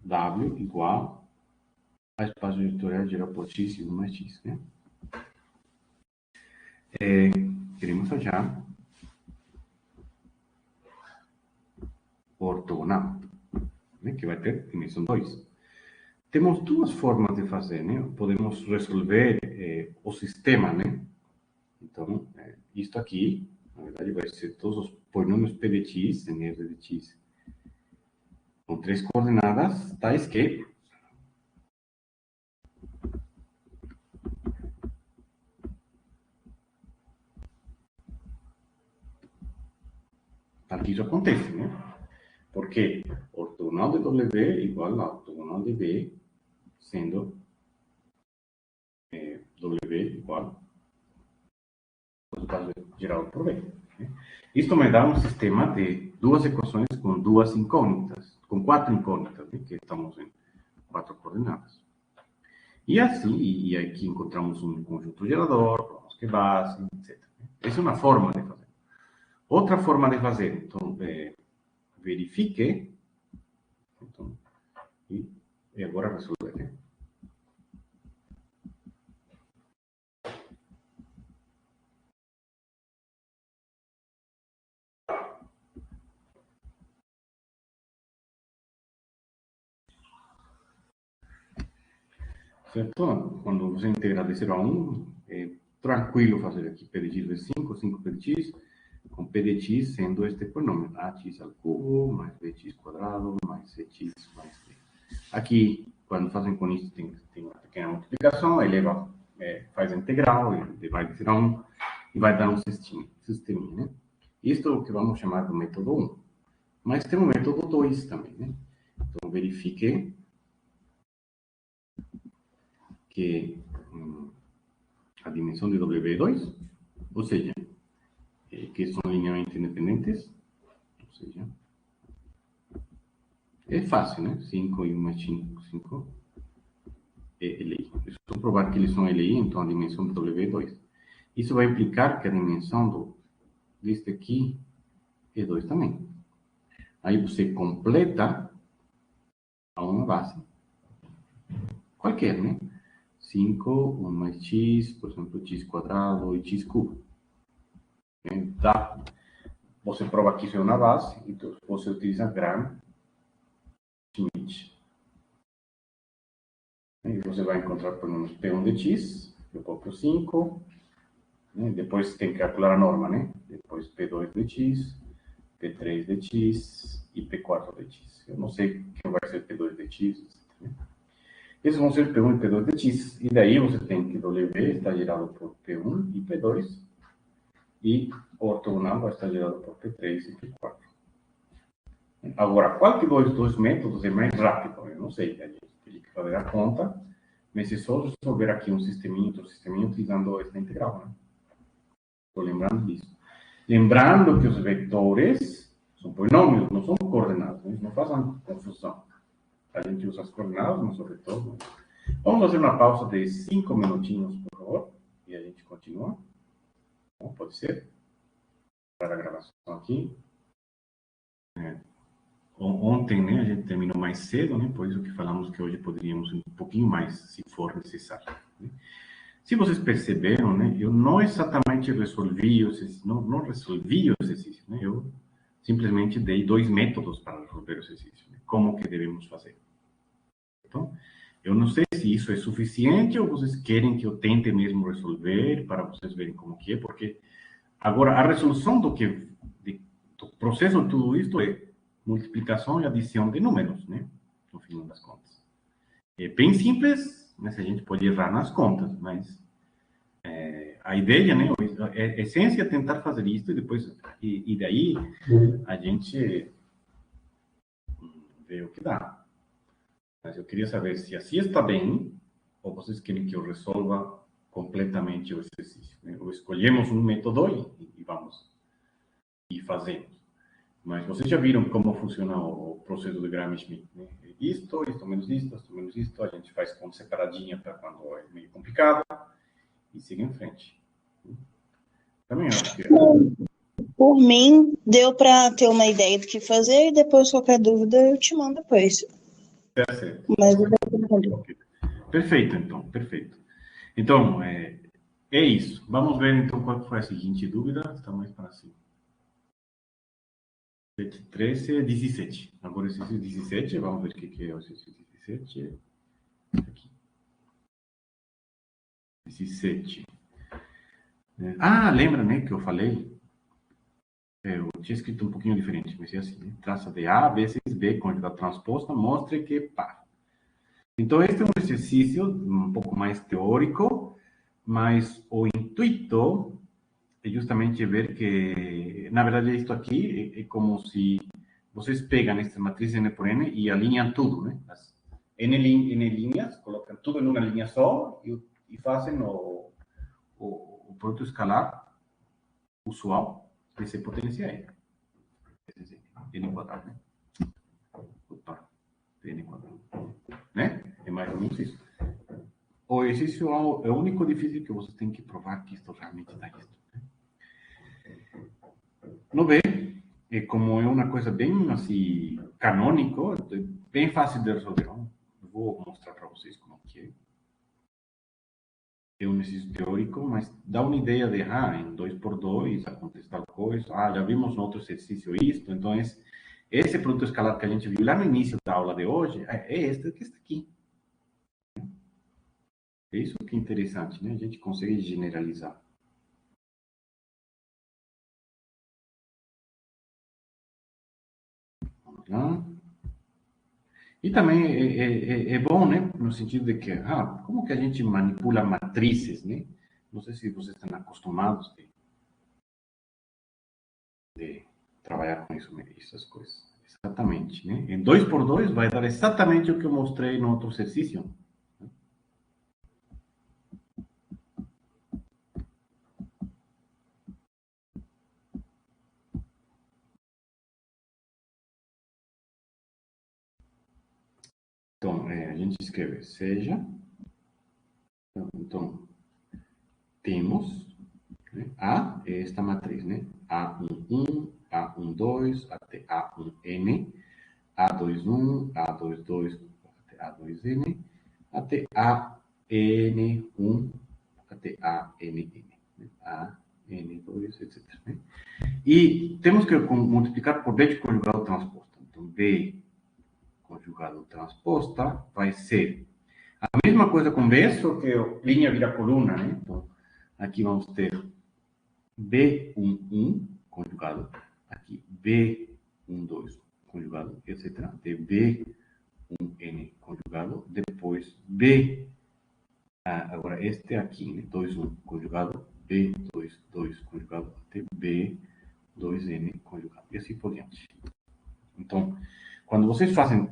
W igual a espaço vetorial geral por x e 1 mais x, né? Queremos achar ortogonal, né? Que vai ter dimensão 2. Temos duas formas de fazer, né? Podemos resolver o sistema, né? Então, isto aqui, na verdade, vai ser todos os polinômios p de x em r de x com 3 coordenadas, tais que tal que isso acontece, né? Porque ortogonal de W igual a ortogonal de B, sendo W igual ao espaço geral por B. Né? Isto me dá um sistema de duas equações com duas incógnitas, com quatro incógnitas, né? Que estamos em 4 coordenadas. E assim, e aqui encontramos um conjunto gerador, falamos que base, etc. Essa é uma forma de fazer. Outra forma de fazer, então, verifique, então, e agora resolver, né? Certo? Quando você integra de 0 a 1, é tranquilo fazer aqui p de x vezes 5, 5p de x, com p de x sendo este polinômio, ax ao cubo mais bx quadrado mais cx mais b. Aqui, quando fazem com isso, tem uma pequena multiplicação, eleva, faz a integral, vai de 0 a 1 e vai dar um sisteminha, né? Isto é o que vamos chamar do método 1. Mas tem o método 2 também, né? Então, verifique que a dimensão de W é 2, ou seja, que são linearmente independentes, ou seja, é fácil, né? 5 e 1 mais 5 é LI. É só provar que eles são LI, então a dimensão de W é 2. Isso vai implicar que a dimensão deste aqui é 2 também. Aí você completa a uma base qualquer, né? 5, 1 mais x, por exemplo, x quadrado e x cubo. Tá? Você prova que isso é uma base, então você utiliza Gram-Schmidt. E você vai encontrar polinômios P1 de x, eu coloco 5, né? Depois tem que calcular a norma, né? Depois P2 de x, P3 de x e P4 de x. Eu não sei quem vai ser P2 de x, né? Esses vão ser P1 e P2 de x. E daí você tem que W está gerado por P1 e P2. E o ortogonal vai estar gerado por P3 e P4. Agora, qual que dos dois métodos é mais rápido? Eu não sei, a gente tem que fazer a conta, mas é só resolver aqui um sisteminha, outro sisteminha, utilizando esta integral, né? Estou lembrando disso. Lembrando que os vetores são polinômios, não são coordenadas, né? Não façam confusão. A gente usa as coordenadas, mas o vetor não. Vamos fazer uma pausa de 5 minutinhos, por favor, e a gente continua. Bom, pode ser? Para a gravação aqui. Ontem, né, a gente terminou mais cedo, né, por isso que falamos que hoje poderíamos um pouquinho mais, se for necessário. Né? Se vocês perceberam, né, eu não exatamente resolvi o exercício, não resolvi o exercício, né, eu simplesmente dei 2 métodos para resolver o exercício, né, como que devemos fazer. Então, eu não sei se isso é suficiente ou vocês querem que eu tente mesmo resolver para vocês verem como que é, porque agora a resolução do processo de tudo isto é multiplicação e adição de números, né? No final das contas. É bem simples, mas a gente pode errar nas contas, mas a ideia, né? A essência é tentar fazer isso e depois, e daí a gente vê o que dá. Mas eu queria saber se assim está bem ou vocês querem que eu resolva completamente o exercício, né? Ou escolhemos um método e vamos e fazemos. Mas vocês já viram como funciona o processo de Gram-Schmidt, né? Isto menos isto, a gente faz com separadinha para quando é meio complicado e siga em frente. Também acho que Por mim, deu para ter uma ideia do que fazer e depois qualquer dúvida eu te mando depois. é certo. Mas eu vou Okay. Perfeito, então, perfeito. Então, é isso. Vamos ver, então, qual foi a seguinte dúvida. Está mais para cima. 13, 17. Agora, exercício 17, vamos ver o que é o exercício 17. Aqui. 17. Lembra, né, que eu falei? Eu tinha escrito um pouquinho diferente, mas é assim, né? Traça de A vezes B, conjugada transposta, mostre que pá. Então, este é um exercício um pouco mais teórico, mas o intuito é justamente ver que, na verdade, isto aqui é como se vocês pegam esta matriz N por N e alinham tudo, né? As N linhas, colocam tudo em uma linha só e fazem o produto escalar usual desse potência N. N quadrado, né? Opa, N quadrado. Né? É mais ou menos isso. O exercício é o único difícil que você tem que provar que isto realmente está isto. No B, como é uma coisa bem assim, canônico, é bem fácil de resolver. Eu vou mostrar para vocês como que é. É um exercício teórico, mas dá uma ideia de, em 2x2 acontece tal coisa. Já vimos no outro exercício isto. Então, esse produto escalar que a gente viu lá no início da aula de hoje, é este que está aqui. É isso que é interessante, né? A gente consegue generalizar. Vamos lá. E também é bom, né? No sentido de que, como que a gente manipula matrizes, né? Não sei se vocês estão acostumados de trabalhar com isso, essas coisas. Exatamente, né? Em 2x2 vai dar exatamente o que eu mostrei no outro exercício. Então, a gente escreve seja. Então, temos, né, A é esta matriz, né? A11, A12, até A1N, A21, A22, até A2N, até AN1, até ANN, né? AN2, etc. Né? E temos que multiplicar por B de conjugado transposta. Então, B conjugado transposta vai ser a mesma coisa com B, só que linha vira coluna, né? Então, aqui vamos ter B11 conjugado, aqui B12 conjugado, etc. De B1N conjugado, depois B, agora este aqui, né? 2,1 conjugado, B22 conjugado, até B2N conjugado, e assim por diante. Então, quando vocês fazem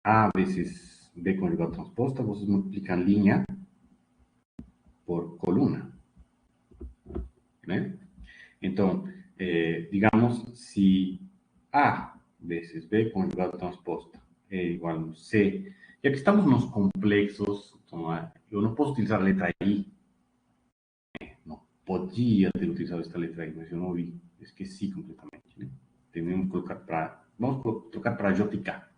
A vezes B conjugado transposta, vocês multiplicam linha por coluna, né? Então, digamos, se A vezes B conjugado transposta é igual a C, já que estamos nos complexos, então, eu não posso utilizar a letra I, não podia ter utilizado esta letra I, mas eu não vi, esqueci completamente, né? Vamos trocar para J e K.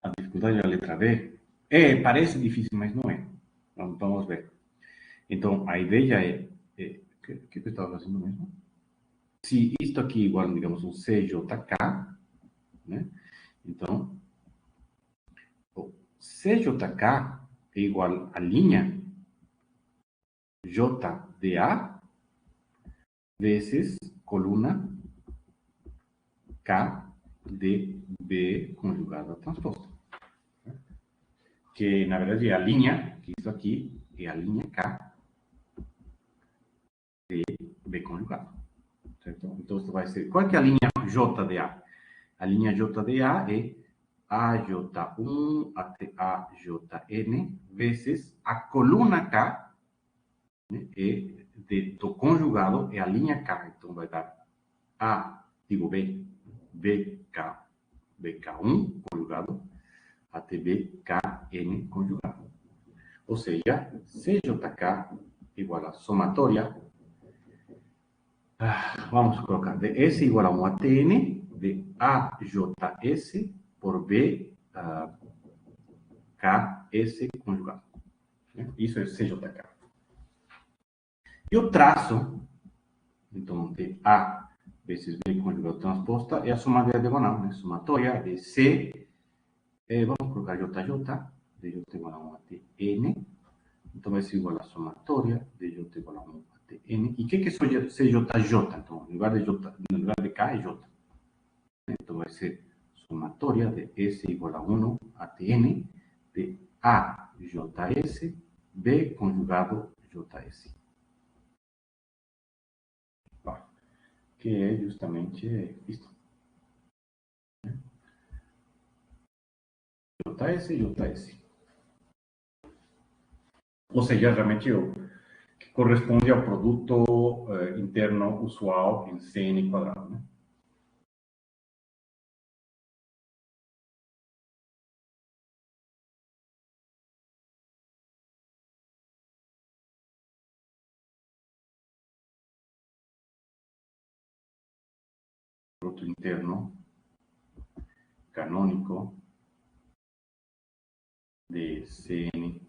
A dificuldade da letra B parece difícil, mas não é. Vamos ver. Então, a ideia é... O que eu estava fazendo mesmo? Se isto aqui é igual, digamos, um CJK, né? Então, o CJK é igual a linha JDA vezes coluna KDB conjugada transposta. Que, na verdade, é a linha, que isso aqui é a linha K de B conjugado. Certo? Então, isso vai ser... Qual que é a linha JDA? A linha JDA é AJ1 até AJN vezes a coluna K, né, do conjugado é a linha K. Então, vai dar BK1 conjugado até BKN conjugado. Ou seja, CJK igual a somatória. Vamos colocar de S igual a 1 até N de AJS por B KS conjugado. Isso é CJK. E o traço, então, de A vezes B conjugado transposta é a somatória diagonal, né? Somatória de C, vamos colocar JJ, de J igual a 1 até N. Então, vai ser igual a somatória de J igual a 1 até N. E o que é CJJ? Então, no lugar de K é J. Então, vai ser somatória de S igual a 1 até N de AJS, B conjugado JS. Que é justamente isto. JS. Ou seja, realmente que corresponde ao produto interno usual em CN quadrado, né? Produto interno canônico de CN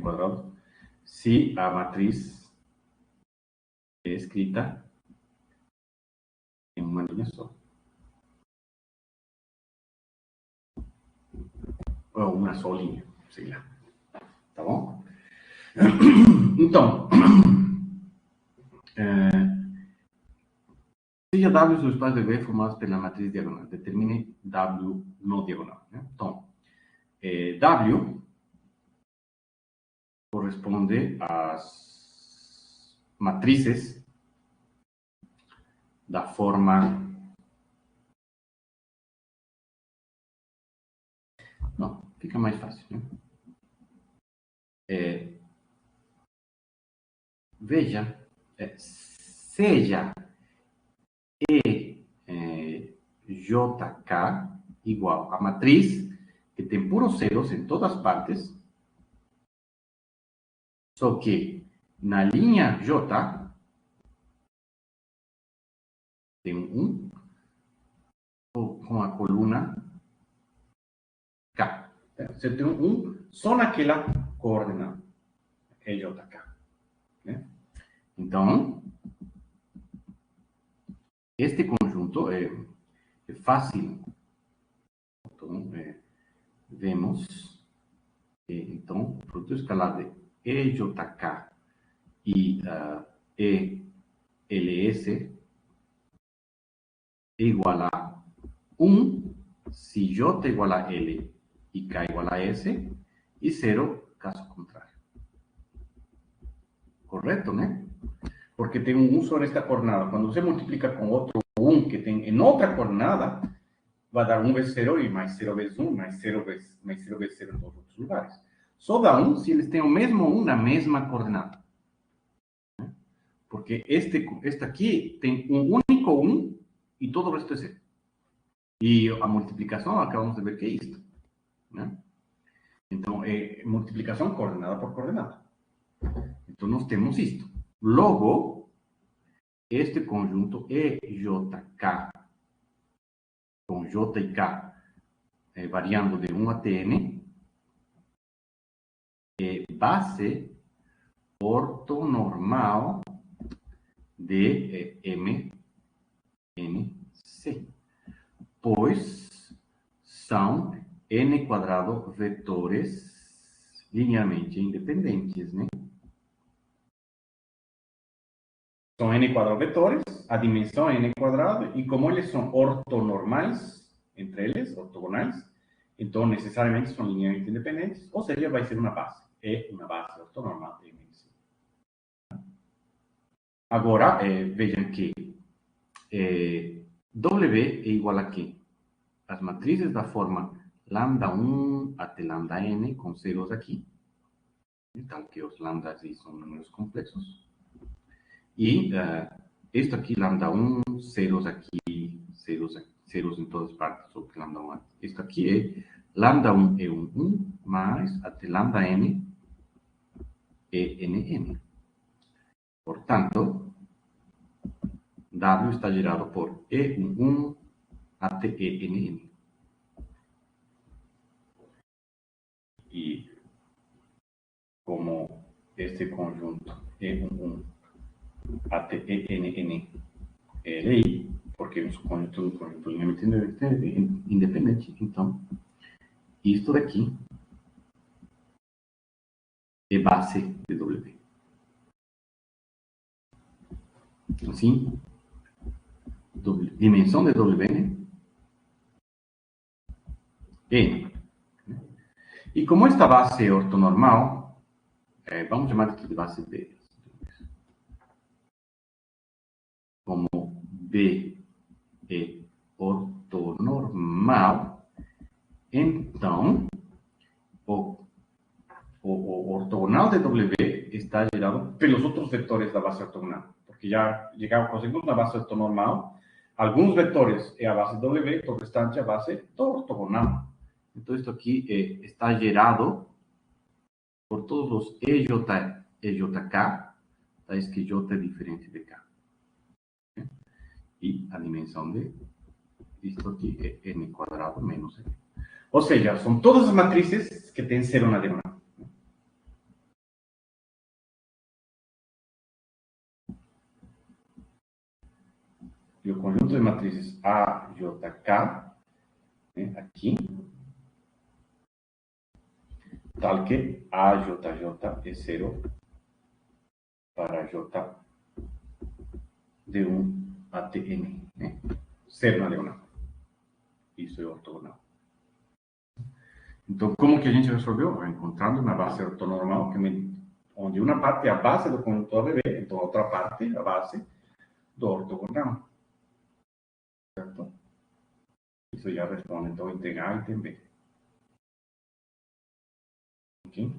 quadrado, se a matriz é escrita em uma linha só. Ou uma só linha, sei lá. Tá bom? Então, seja W os espaços de V formados pela matriz diagonal. Determine W no diagonal. Né? Então, W corresponde às matrizes da forma... Não, fica mais fácil. Né? Veja, seja JK igual a matriz que tem puros zeros em todas as partes, só que na linha J tem um com a coluna K. Você tem um só naquela coordenada, é JK. Né? Então, este conjunto é fácil. Então, vemos então, o produto escalar de EJK e ELS é igual a 1 se J igual a L e K igual a S, e 0 caso contrário. Correto, né? Porque tem um só nesta coordenada. Quando você multiplica com outro 1 que tem em outra coordenada, vai dar 1 vezes 0 e mais 0 vezes 1, mais 0 vezes 0 em todos os outros lugares. Só dá 1 se eles têm o mesmo 1 na mesma coordenada. Porque este aqui tem um único 1 e todo o resto é 0. E a multiplicação, acabamos de ver que é isto. Né? Então, é multiplicação coordenada por coordenada. Então, nós temos isto. Logo, este conjunto EJK, com J e K variando de 1 até N, é base ortonormal de MNC, pois são N quadrado vetores linearmente independentes, né? São N quadrado vetores, a dimensão é N quadrado, e como eles são ortonormais, entre eles, ortogonais, então necessariamente são linearmente independentes, ou seja, vai ser uma base. É uma base ortonormal de MNC. Agora, vejam que W é igual a quê? As matrizes da forma lambda 1 até lambda n, com zeros aqui, então que os lambdas são números complexos. E isto aqui, lambda 1, zeros aqui, zeros em todas partes, sobre lambda 1. Isto aqui é lambda 1 é 1, mais até lambda n é nn. Portanto, W está gerado por E11 até ENN. E como este conjunto E11 até ENN é LI, porque é um conjunto linearmente independente, então, isto daqui é base de W. Assim, dimensão de W é N. E como esta base é ortonormal, vamos chamar aqui de base B. Como B é ortonormal, então o ortogonal de W está gerado pelos outros vetores da base ortogonal. Porque já conseguimos na base ortonormal, alguns vetores é a base W, o restante é a base do ortogonal. Então, isto aqui está gerado por todos os EJK, tais que J é diferente de K. E a dimensão de isto aqui é N quadrado menos N. Ou seja, são todas as matrizes que têm zero na diagonal. E o conjunto de matrizes A, J, K, né, aqui, tal que A, J, J é zero para J de 1 até N. Né? Zero na diagonal. Isso é ortogonal. Então, como que a gente resolveu? Encontrando uma base ortonormal, onde uma parte é a base do conjunto ABB, então a outra parte é a base do ortogonal. Certo? Isso já responde, então, item A e item B. Ok?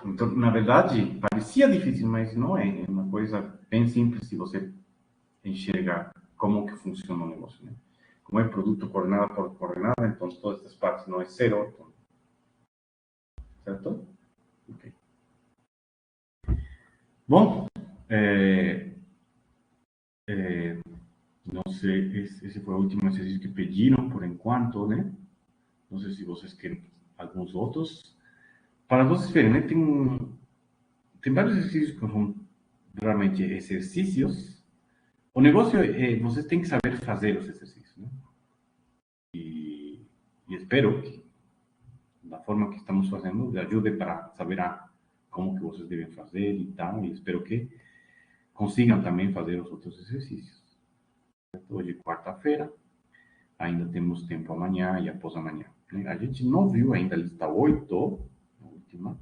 Então, na verdade, parecia difícil, mas não é. É uma coisa bem simples se você enxergar como que funciona o negócio. Né? Como é produto coordenada por coordenada, então todas essas partes não é zero. Então, certo? Ok. Bom, não sei, esse foi o último exercício que pediram por enquanto, né? Não sei se vocês querem alguns outros. Para vocês verem, né? Tem vários exercícios que são realmente exercícios. O negócio é vocês têm que saber fazer os exercícios, né? E espero que, da forma que estamos fazendo, lhe ajude para saber como que vocês devem fazer e tal. E espero que consigam também fazer os outros exercícios. Hoje é quarta-feira, ainda temos tempo amanhã e após amanhã. Né? A gente não viu ainda a lista 8, a última.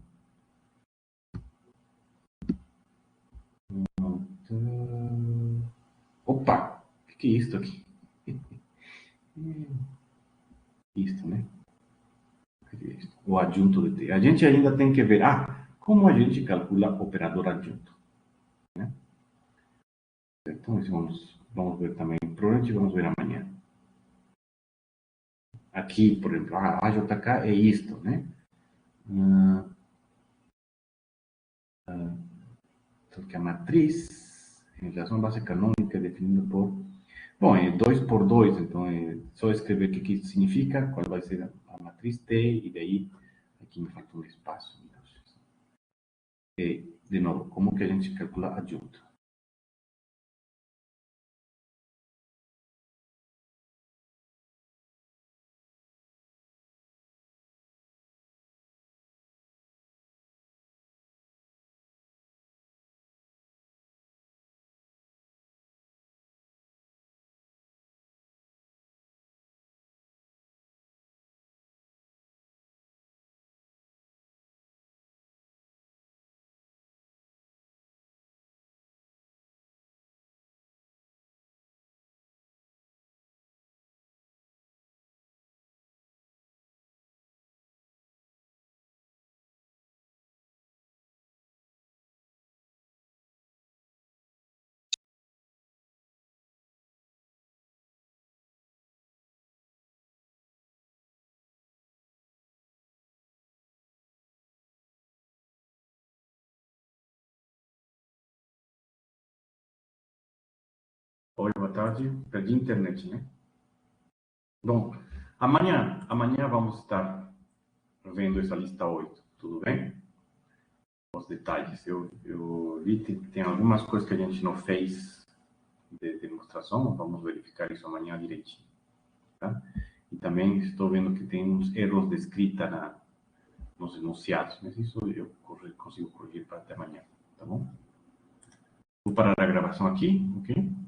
Opa, o que é isso aqui? Isto, né? O adjunto de T. A gente ainda tem que ver, como a gente calcula operador adjunto. Né? Então, isso vamos ver também. Provavelmente vamos ver amanhã. Aqui, por exemplo, a AJK é isto, né? Então, que a matriz, em relação à base canônica, é definida por... Bom, é 2 por 2, então é só escrever o que significa, qual vai ser a matriz T, e daí aqui me falta um espaço. E, de novo, como que a gente calcula a adjunta? Oi, boa tarde. Perdi a internet, né? Bom, amanhã vamos estar vendo essa lista 8, tudo bem? Os detalhes. Eu vi que tem algumas coisas que a gente não fez de demonstração, vamos verificar isso amanhã direitinho, tá? E também estou vendo que tem uns erros de escrita nos enunciados, mas isso eu consigo corrigir para até amanhã, tá bom? Vou parar a gravação aqui, ok?